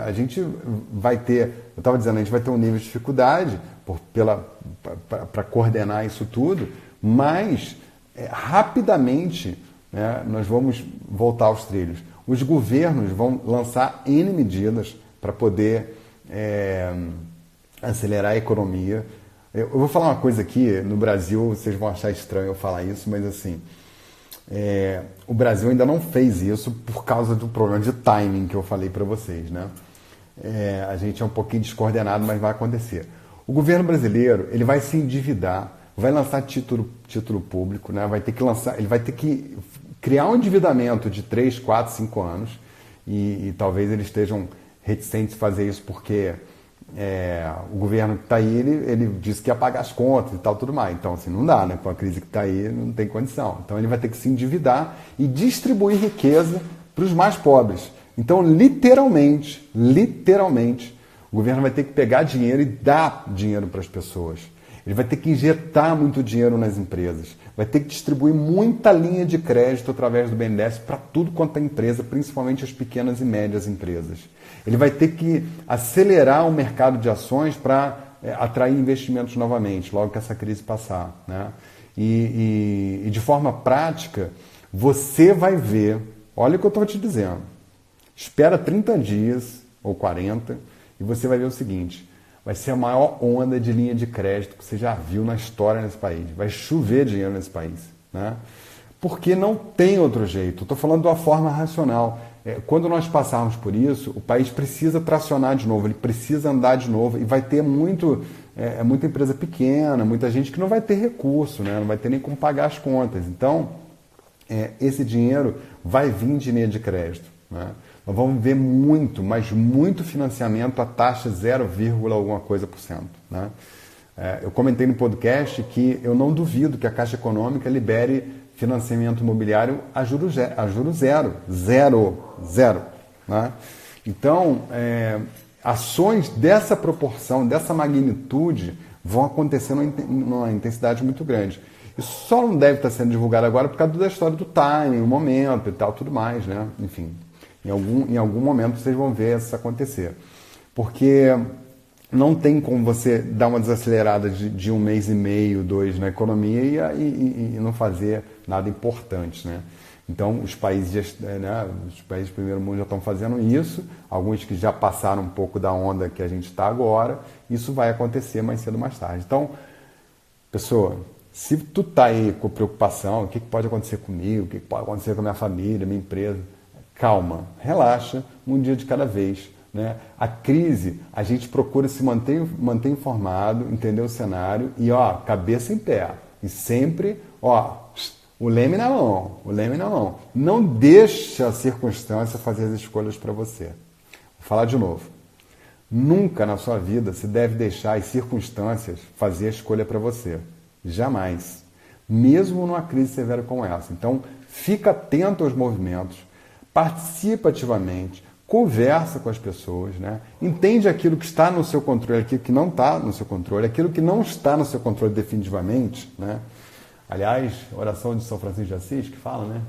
a gente vai ter, eu estava dizendo, a gente vai ter um nível de dificuldade para coordenar isso tudo, mas rapidamente, né, nós vamos voltar aos trilhos. Os governos vão lançar N medidas para poder acelerar a economia. Eu vou falar uma coisa aqui, no Brasil, vocês vão achar estranho eu falar isso, mas assim, o Brasil ainda não fez isso por causa do problema de timing que eu falei para vocês, né? A gente é um pouquinho descoordenado, mas vai acontecer. O governo brasileiro, ele vai se endividar, vai lançar título público, né? Ele vai ter que criar um endividamento de 3, 4, 5 anos e talvez eles estejam reticentes a fazer isso porque o governo que está aí, ele disse que ia pagar as contas e tal, tudo mais. Então, assim, não dá, né? Com a crise que está aí, não tem condição. Então, ele vai ter que se endividar e distribuir riqueza para os mais pobres. Então, literalmente, o governo vai ter que pegar dinheiro e dar dinheiro para as pessoas. Ele vai ter que injetar muito dinheiro nas empresas. Vai ter que distribuir muita linha de crédito através do BNDES para tudo quanto é empresa, principalmente as pequenas e médias empresas. Ele vai ter que acelerar o mercado de ações para atrair investimentos novamente, logo que essa crise passar, né? E de forma prática, você vai ver, olha o que eu estou te dizendo, espera 30 dias ou 40 e você vai ver o seguinte: vai ser a maior onda de linha de crédito que você já viu na história nesse país. Vai chover dinheiro nesse país, né? Porque não tem outro jeito. Estou falando de uma forma racional. Quando nós passarmos por isso, o país precisa tracionar de novo, ele precisa andar de novo e vai ter muita empresa pequena, muita gente que não vai ter recurso, né? Não vai ter nem como pagar as contas. Então, esse dinheiro vai vir de linha de crédito, né? Nós vamos ver muito, mas muito financiamento a taxa 0, alguma coisa por cento, né? Eu comentei no podcast que eu não duvido que a Caixa Econômica libere financiamento imobiliário a juros zero, né? Então, ações dessa proporção, dessa magnitude, vão acontecer numa intensidade muito grande. Isso só não deve estar sendo divulgado agora por causa da história do timing, o momento e tal, tudo mais, né? Enfim. Em algum momento vocês vão ver isso acontecer. Porque não tem como você dar uma desacelerada de 1 mês e meio, 2 na economia e não fazer nada importante, né? Então, os países do primeiro mundo já estão fazendo isso, alguns que já passaram um pouco da onda que a gente está agora, isso vai acontecer mais cedo ou mais tarde. Então, pessoa, se tu tá aí com preocupação, o que pode acontecer comigo, o que pode acontecer com a minha família, minha empresa, calma, relaxa, um dia de cada vez. Né? A crise, a gente procura se manter informado, entender o cenário e, cabeça em pé. E sempre, o leme na mão, o leme na mão. Não deixa a circunstância fazer as escolhas para você. Vou falar de novo. Nunca na sua vida se deve deixar as circunstâncias fazer a escolha para você. Jamais. Mesmo numa crise severa como essa. Então, fica atento aos movimentos, participa ativamente, conversa com as pessoas, né? Entende aquilo que está no seu controle, aquilo que não está no seu controle, aquilo que não está no seu controle definitivamente, né? Aliás, oração de São Francisco de Assis que fala, né?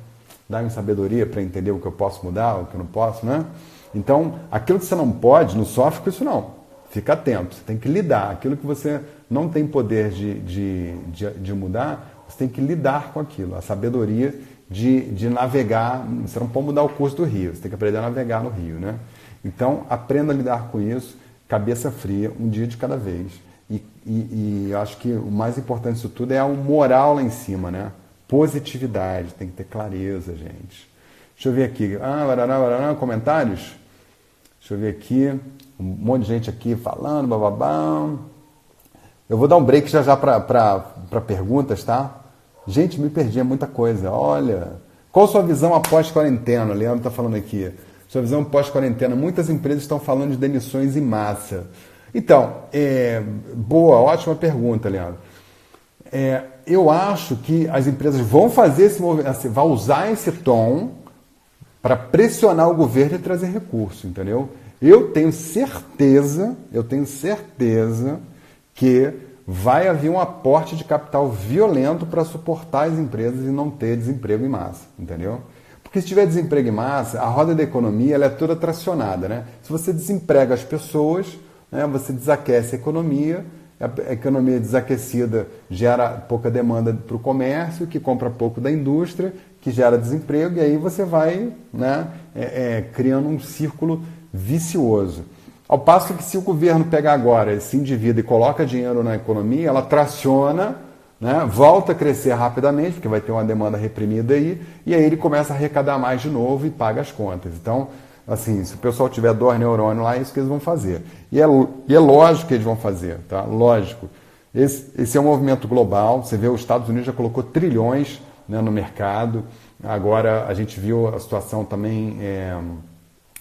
Dá-me sabedoria para entender o que eu posso mudar, o que eu não posso, né? Então, aquilo que você não pode, não sofre com isso não. Fica atento, você tem que lidar. Aquilo que você não tem poder de mudar, você tem que lidar com aquilo. A sabedoria de navegar, você não pode mudar o curso do rio, você tem que aprender a navegar no rio, né? Então, aprenda a lidar com isso, cabeça fria, um dia de cada vez. E eu acho que o mais importante disso tudo é o moral lá em cima, né? Positividade, tem que ter clareza, gente. Deixa eu ver aqui. Comentários? Deixa eu ver aqui. Um monte de gente aqui falando, bababá. Eu vou dar um break já para perguntas, tá? Gente, me perdi, é muita coisa. Olha, qual a sua visão após quarentena? O Leandro está falando aqui. Sua visão pós-quarentena. Muitas empresas estão falando de demissões em massa. Então, boa, ótima pergunta, Leandro. Eu acho que as empresas vão fazer esse movimento, vão usar esse tom para pressionar o governo e trazer recurso, entendeu? Eu tenho certeza que vai haver um aporte de capital violento para suportar as empresas e não ter desemprego em massa, entendeu? Porque se tiver desemprego em massa, a roda da economia ela é toda tracionada, né? Se você desemprega as pessoas, né, você desaquece a economia desaquecida gera pouca demanda para o comércio, que compra pouco da indústria, que gera desemprego, e aí você vai, né, criando um círculo vicioso. Ao passo que se o governo pegar agora esse indivíduo e coloca dinheiro na economia, ela traciona, né, volta a crescer rapidamente, porque vai ter uma demanda reprimida aí, e aí ele começa a arrecadar mais de novo e paga as contas. Então, assim, se o pessoal tiver 2 neurônios lá, é isso que eles vão fazer. E é lógico que eles vão fazer, tá? Lógico. Esse é um movimento global. Você vê, os Estados Unidos já colocou trilhões, né, no mercado. Agora a gente viu a situação também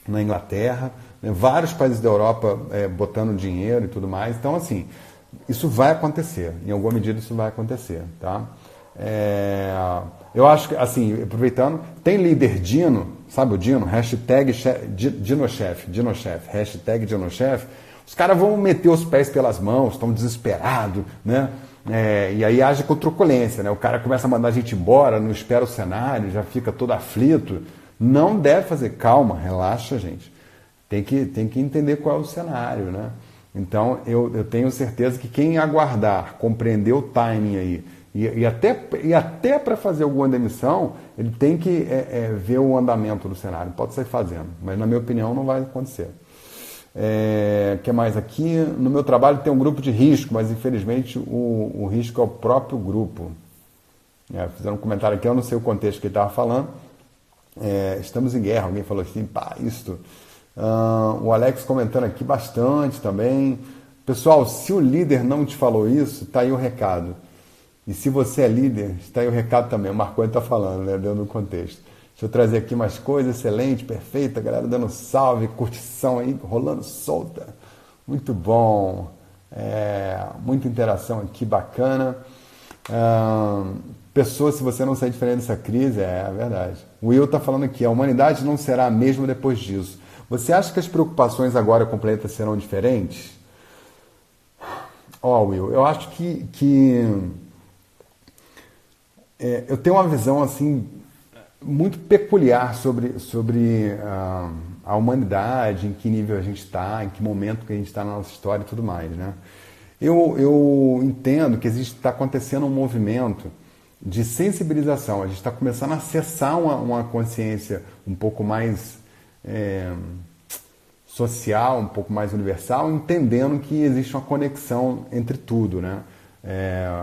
na Inglaterra, né? Vários países da Europa botando dinheiro e tudo mais. Então, assim, isso vai acontecer. Em alguma medida isso vai acontecer, tá? Eu acho que, assim, aproveitando, tem líder Dino, sabe o Dino? Hashtag Dinochef, hashtag Dinochef. Os caras vão meter os pés pelas mãos, estão desesperados, né? E aí age com truculência, né? O cara começa a mandar a gente embora, não espera o cenário, já fica todo aflito. Não deve fazer, calma, relaxa, gente. Tem que entender qual é o cenário, né? Então, eu tenho certeza que quem aguardar, compreender o timing aí, e até para fazer alguma demissão, ele tem que ver o andamento do cenário. Pode sair fazendo, mas na minha opinião não vai acontecer. O que mais aqui? No meu trabalho tem um grupo de risco, mas infelizmente o risco é o próprio grupo. Fizeram um comentário aqui, eu não sei o contexto que ele estava falando. Estamos em guerra, alguém falou assim, isto. O Alex comentando aqui bastante também. Pessoal, se o líder não te falou isso, está aí o recado. E se você é líder, está aí o recado também. O Marconi está falando, né, dentro do contexto. Deixa eu trazer aqui mais coisas, excelente, perfeita, galera dando salve, curtição aí, rolando solta. Muito bom. Muita interação aqui, bacana. Pessoas, se você não sair diferente dessa crise, é verdade. O Will está falando aqui, a humanidade não será a mesma depois disso. Você acha que as preocupações agora com o planeta serão diferentes? Will, eu acho que eu tenho uma visão assim muito peculiar sobre a humanidade, em que nível a gente está, em que momento que a gente está na nossa história e tudo mais, né? Eu entendo que está acontecendo um movimento de sensibilização. A gente está começando a acessar uma consciência um pouco mais social, um pouco mais universal, entendendo que existe uma conexão entre tudo, né?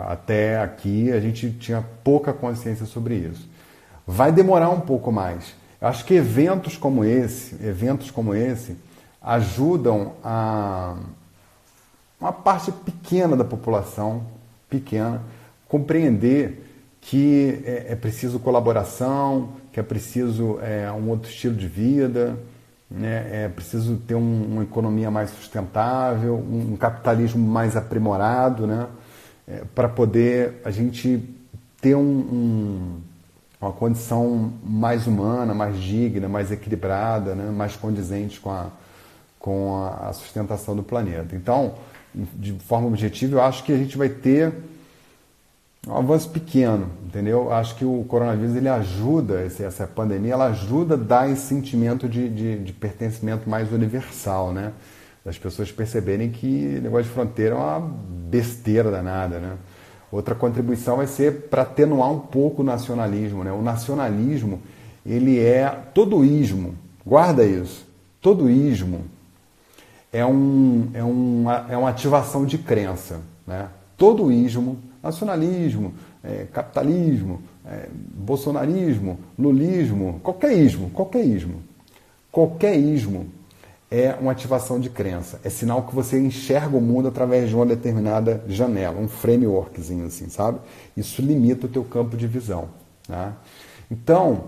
Até aqui a gente tinha pouca consciência sobre isso. Vai demorar um pouco mais. Eu acho que eventos como esse ajudam uma parte pequena da população, compreender que é preciso colaboração, que é preciso um outro estilo de vida, né? É preciso ter uma economia mais sustentável, um capitalismo mais aprimorado, né? Para poder a gente ter uma condição mais humana, mais digna, mais equilibrada, né? Mais condizente com a sustentação do planeta. Então, de forma objetiva, eu acho que a gente vai ter um avanço pequeno, entendeu? Acho que o coronavírus ele ajuda, essa pandemia, ela ajuda a dar esse sentimento de pertencimento mais universal, né? Das pessoas perceberem que o negócio de fronteira é uma besteira danada, né? Outra contribuição vai ser para atenuar um pouco o nacionalismo, né? O nacionalismo, ele todo ismo, guarda isso, todo ismo é uma ativação de crença, né? Todo ismo, nacionalismo, capitalismo, bolsonarismo, lulismo, qualquer ismo é uma ativação de crença. É sinal que você enxerga o mundo através de uma determinada janela, um frameworkzinho assim, sabe? Isso limita o teu campo de visão, né? Então,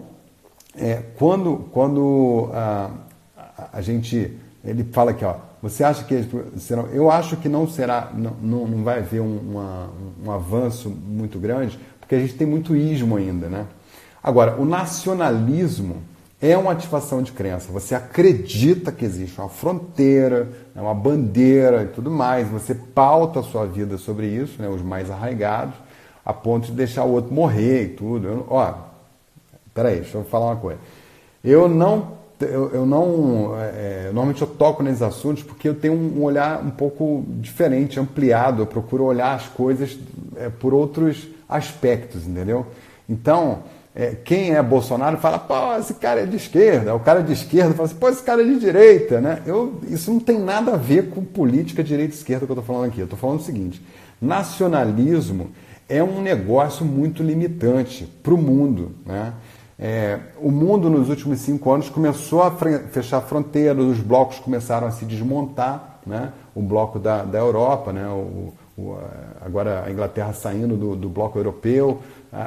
quando a gente... Ele fala aqui, ó, você acha que serão... Eu acho que não será, não vai haver um avanço muito grande, porque a gente tem muito ismo ainda, né? Agora, o nacionalismo é uma ativação de crença. Você acredita que existe uma fronteira, uma bandeira e tudo mais. Você pauta a sua vida sobre isso, né, os mais arraigados, a ponto de deixar o outro morrer e tudo. Peraí, deixa eu falar uma coisa. Normalmente eu toco nesses assuntos porque eu tenho um olhar um pouco diferente, ampliado. Eu procuro olhar as coisas por outros aspectos, entendeu? Então... quem é Bolsonaro fala, pô, esse cara é de esquerda. O cara de esquerda fala assim, pô, esse cara é de direita, né? Isso não tem nada a ver com política direita e esquerda que eu estou falando aqui. Eu estou falando o seguinte, nacionalismo é um negócio muito limitante para o mundo, né? O mundo nos últimos 5 anos começou a fechar fronteiras, os blocos começaram a se desmontar, né? O bloco da Europa, né? Agora a Inglaterra saindo do bloco europeu,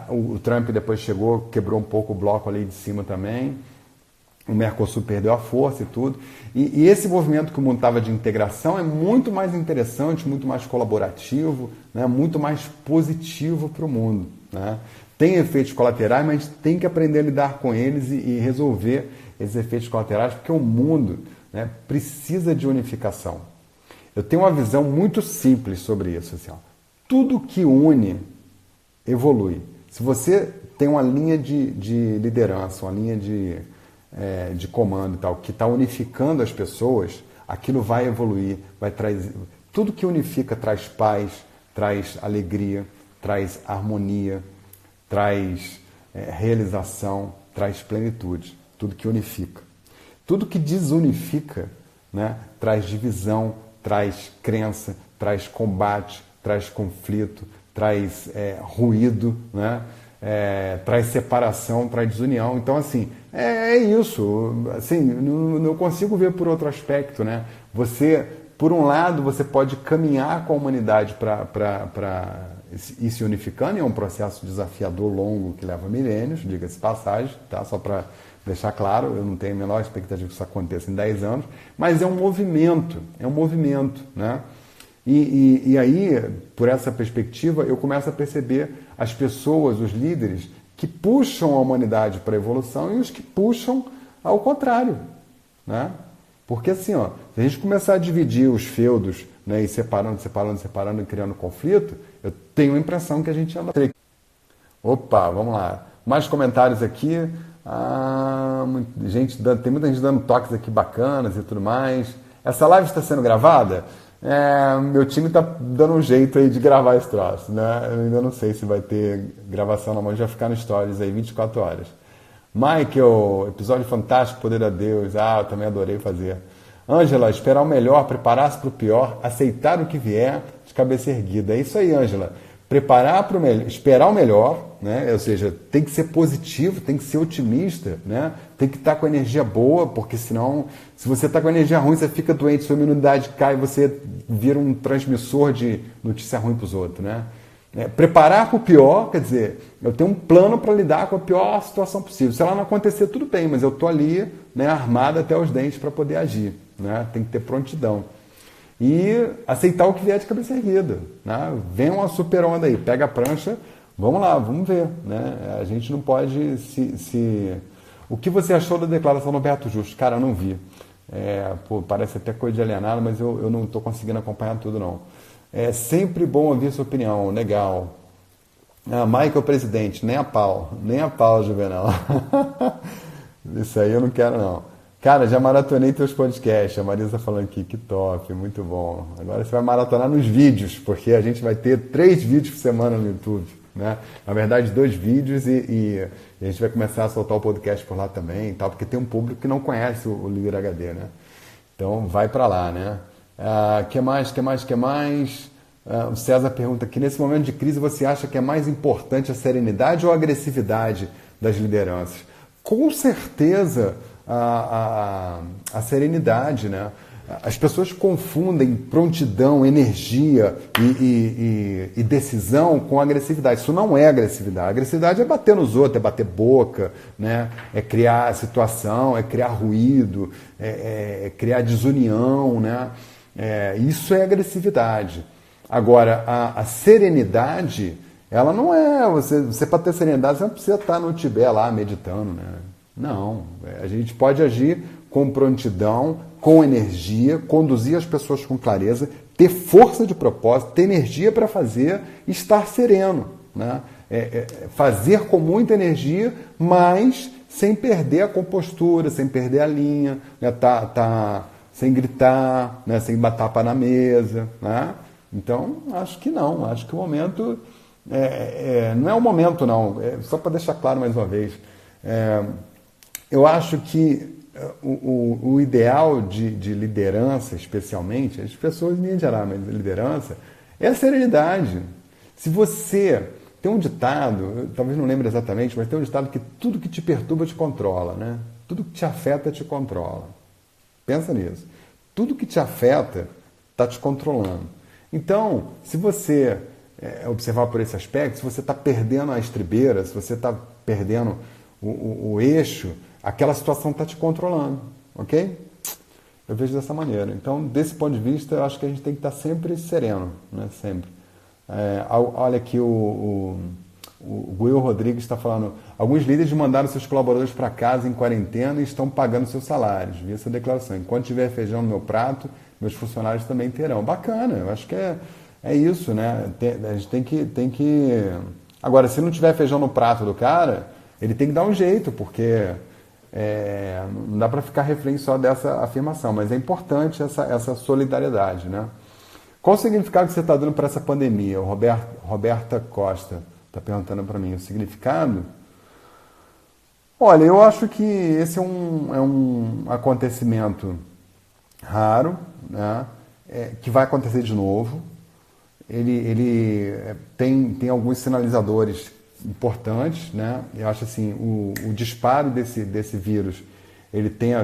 o Trump depois chegou, quebrou um pouco o bloco ali de cima também, o Mercosul perdeu a força e tudo, e esse movimento que o mundo estava de integração é muito mais interessante, muito mais colaborativo, né? Muito mais positivo para o mundo, né? Tem efeitos colaterais, mas a gente tem que aprender a lidar com eles e resolver esses efeitos colaterais, porque o mundo, né, precisa de unificação. Eu tenho uma visão muito simples sobre isso. Assim, ó. Tudo que une, evolui. Se você tem uma linha de liderança, uma linha de comando e tal, que está unificando as pessoas, aquilo vai evoluir, vai trazer... Tudo que unifica traz paz, traz alegria, traz harmonia, traz realização, traz plenitude. Tudo que unifica. Tudo que desunifica, né, traz divisão, traz crença, traz combate, traz conflito, traz ruído, né? Traz separação, traz desunião. Então, assim, é isso. Assim, não consigo ver por outro aspecto, né? Você, por um lado, você pode caminhar com a humanidade para ir se unificando, é um processo desafiador, longo, que leva milênios, diga-se de passagem, tá? Só para deixar claro, eu não tenho a menor expectativa que isso aconteça em 10 anos, mas é um movimento, né? E aí, por essa perspectiva, eu começo a perceber as pessoas, os líderes, que puxam a humanidade para a evolução e os que puxam ao contrário, né? Porque assim, ó, se a gente começar a dividir os feudos, né, e separando e criando conflito, eu tenho a impressão que a gente anda... Opa, vamos lá. Mais comentários aqui. Tem muita gente dando toques aqui bacanas e tudo mais. Essa live está sendo gravada? Meu time está dando um jeito aí de gravar esse troço, né? Eu ainda não sei se vai ter gravação não, mas já ficar no Stories aí 24 horas. Michael, episódio fantástico, poder a Deus. Eu também adorei fazer. Ângela, esperar o melhor, preparar-se para o pior, aceitar o que vier, de cabeça erguida. É isso aí, Ângela. Preparar para o melhor, esperar o melhor, né? Ou seja, tem que ser positivo, tem que ser otimista, né? Tem que estar com energia boa, porque senão, se você está com energia ruim, você fica doente, sua imunidade cai, você vira um transmissor de notícia ruim para os outros, né? Preparar para o pior, quer dizer, eu tenho um plano para lidar com a pior situação possível. Se ela não acontecer, tudo bem, mas eu estou ali, né, armado até os dentes para poder agir, né? Tem que ter prontidão. E aceitar o que vier de cabeça erguida, né? Vem uma super onda aí, pega a prancha, vamos lá, vamos ver, né? A gente não pode O que você achou da declaração do Roberto Justo? Cara, eu não vi. Parece até coisa de alienado, mas eu não estou conseguindo acompanhar tudo, não. É sempre bom ouvir sua opinião, legal. Michael, presidente, nem a pau, Juvenal. Isso aí eu não quero, não. Cara, já maratonei teus podcasts, a Marisa falando aqui, que top, muito bom. Agora você vai maratonar nos vídeos, porque a gente vai ter 3 vídeos por semana no YouTube, né? Na verdade, 2 vídeos e a gente vai começar a soltar o podcast por lá também e tal, porque tem um público que não conhece o Líder HD, né? Então, vai para lá, né? Que mais? O César pergunta aqui, nesse momento de crise, você acha que é mais importante a serenidade ou a agressividade das lideranças? Com certeza a serenidade, né? As pessoas confundem prontidão, energia e decisão com agressividade. Isso não é agressividade. A agressividade é bater nos outros, é bater boca, né? É criar situação, é criar ruído, é criar desunião, né? Isso é agressividade. Agora, a serenidade, ela não é... Você para ter serenidade, você não precisa estar no Tibete lá meditando, né? Não. A gente pode agir com prontidão, com energia, conduzir as pessoas com clareza, ter força de propósito, ter energia para fazer e estar sereno, né? Fazer com muita energia, mas sem perder a compostura, sem perder a linha, né? Sem gritar, né? Sem bater tapa na mesa, né? Então, acho que não. Acho que o momento... não é o momento, não. Só para deixar claro mais uma vez. Eu acho que o ideal de liderança, especialmente, as pessoas em geral, mas liderança, é a serenidade. Se você... Tem um ditado, talvez não lembre exatamente, mas tem um ditado que tudo que te perturba te controla, né? Tudo que te afeta te controla. Pensa nisso. Tudo que te afeta está te controlando. Então, se você observar por esse aspecto, se você está perdendo a estribeira, se você está perdendo o eixo, aquela situação está te controlando, ok? Eu vejo dessa maneira. Então, desse ponto de vista, eu acho que a gente tem que estar sempre sereno, né? Sempre. Olha aqui o Will Rodrigues está falando, alguns líderes mandaram seus colaboradores para casa em quarentena e estão pagando seus salários. Vi essa declaração. Enquanto tiver feijão no meu prato, meus funcionários também terão. Bacana, eu acho que é isso, né? A gente tem que... Agora, se não tiver feijão no prato do cara, ele tem que dar um jeito, porque não dá para ficar refém só dessa afirmação, mas é importante essa solidariedade, né? Qual o significado que você está dando para essa pandemia? O Roberta Costa está perguntando para mim o significado. Olha, eu acho que esse é um acontecimento raro, né? Que vai acontecer de novo. Ele tem alguns sinalizadores importantes, né? Eu acho assim, o disparo desse vírus, ele tem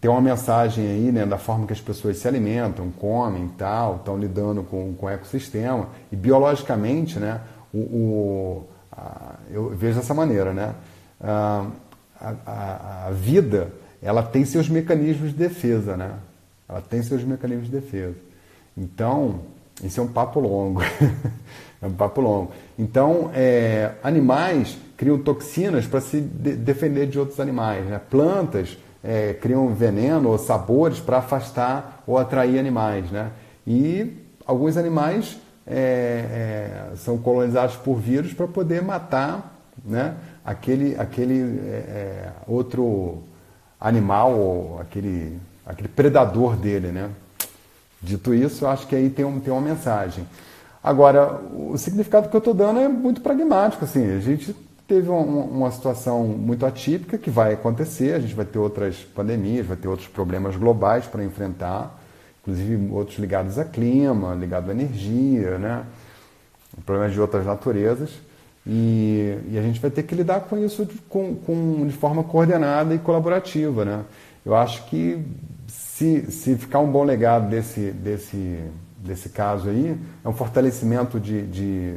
uma mensagem aí, né, da forma que as pessoas se alimentam, comem e tal, estão lidando com o ecossistema, e biologicamente, né, eu vejo dessa maneira, né? A vida, ela tem seus mecanismos de defesa, né? Ela tem seus mecanismos de defesa. Então, isso é um papo longo. É um papo longo. Então, animais criam toxinas para se defender de outros animais, né? Plantas criam veneno ou sabores para afastar ou atrair animais, né? E alguns animais são colonizados por vírus para poder matar né, aquele outro animal, ou aquele predador dele, né? Dito isso, eu acho que aí tem uma mensagem. Agora, o significado que eu estou dando é muito pragmático. Assim, a gente teve uma situação muito atípica que vai acontecer, a gente vai ter outras pandemias, vai ter outros problemas globais para enfrentar, inclusive outros ligados a clima, ligados à energia, né? Problemas de outras naturezas. E a gente vai ter que lidar com isso de forma coordenada e colaborativa, né? Eu acho que se ficar um bom legado desse caso aí, é um fortalecimento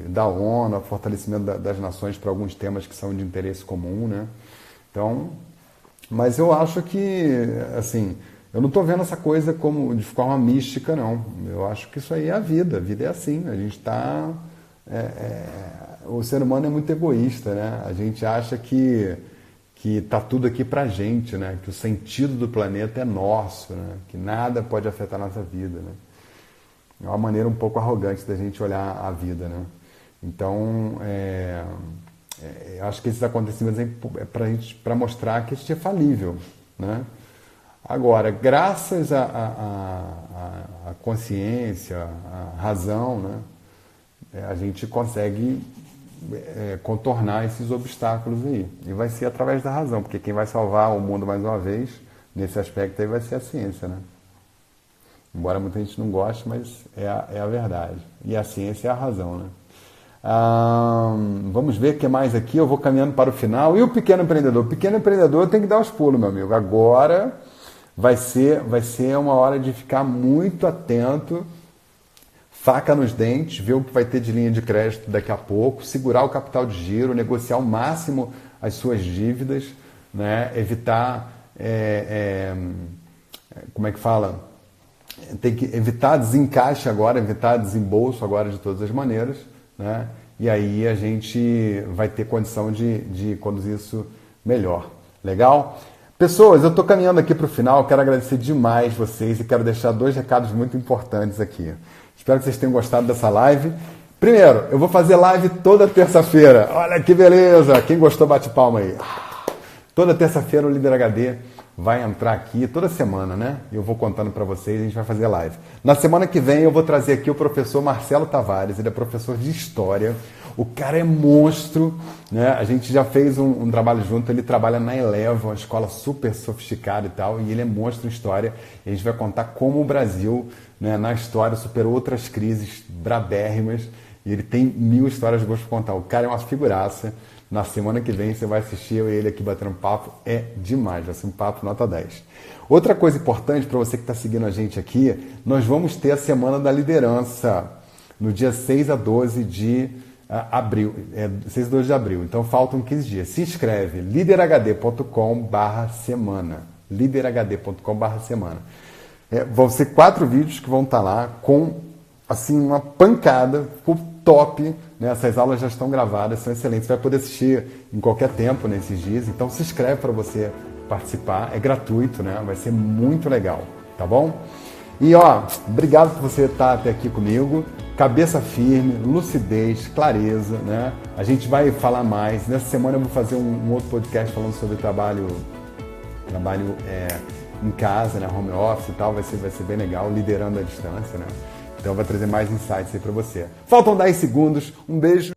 da ONU, é um fortalecimento das nações para alguns temas que são de interesse comum, né? Então, mas eu acho que, assim, eu não estou vendo essa coisa como de forma mística, não. Eu acho que isso aí é a vida é assim, a gente está... o ser humano é muito egoísta, né? A gente acha que está tudo aqui pra gente, né? Que o sentido do planeta é nosso, né? Que nada pode afetar a nossa vida, né? É uma maneira um pouco arrogante da gente olhar a vida, né? Então, eu acho que esses acontecimentos é para mostrar que a gente é falível, né? Agora, graças à consciência, à razão, né? A gente consegue contornar esses obstáculos aí. E vai ser através da razão, porque quem vai salvar o mundo mais uma vez, nesse aspecto aí, vai ser a ciência, né? Embora muita gente não goste, mas é a verdade. E a ciência é a razão, né? Vamos ver o que mais aqui. Eu vou caminhando para o final. E o pequeno empreendedor? O pequeno empreendedor tem que dar os pulos, meu amigo. Agora vai ser uma hora de ficar muito atento, faca nos dentes, ver o que vai ter de linha de crédito daqui a pouco, segurar o capital de giro, negociar ao máximo as suas dívidas, né? Evitar, como é que fala? Tem que evitar desencaixe agora, evitar desembolso agora de todas as maneiras, né? E aí a gente vai ter condição de conduzir isso melhor. Legal? Pessoas, eu estou caminhando aqui para o final, quero agradecer demais vocês e quero deixar 2 recados muito importantes aqui. Espero que vocês tenham gostado dessa live. Primeiro, eu vou fazer live toda terça-feira. Olha que beleza! Quem gostou, bate palma aí. Toda terça-feira o Líder HD vai entrar aqui, toda semana, né? Eu vou contando para vocês, a gente vai fazer live. Na semana que vem eu vou trazer aqui o professor Marcelo Tavares, ele é professor de História. O cara é monstro, né? A gente já fez um trabalho junto, ele trabalha na Eleva, uma escola super sofisticada e tal, e ele é monstro em História. E a gente vai contar como o Brasil, né, na história, superou outras crises brabérrimas, e ele tem 1000 histórias boas para contar. O cara é uma figuraça. Na semana que vem você vai assistir eu e ele aqui batendo papo, é demais, vai ser um papo nota 10. Outra coisa importante para você que está seguindo a gente aqui, nós vamos ter a Semana da Liderança, no dia 6 a 12 de abril, 6 a 12 de abril, então faltam 15 dias. Se inscreve, liderhd.com/semana, liderhd.com/semana. Vão ser 4 vídeos que vão estar lá com, assim, uma pancada, top, né? Essas aulas já estão gravadas, são excelentes. Você vai poder assistir em qualquer tempo nesses dias. Então se inscreve para você participar. É gratuito, né? Vai ser muito legal, tá bom? E obrigado por você estar até aqui comigo. Cabeça firme, lucidez, clareza, né? A gente vai falar mais. Nessa semana eu vou fazer um outro podcast falando sobre trabalho em casa, né? Home office e tal. Vai ser bem legal, liderando à distância, né? Então vai trazer mais insights aí para você. Faltam 10 segundos. Um beijo.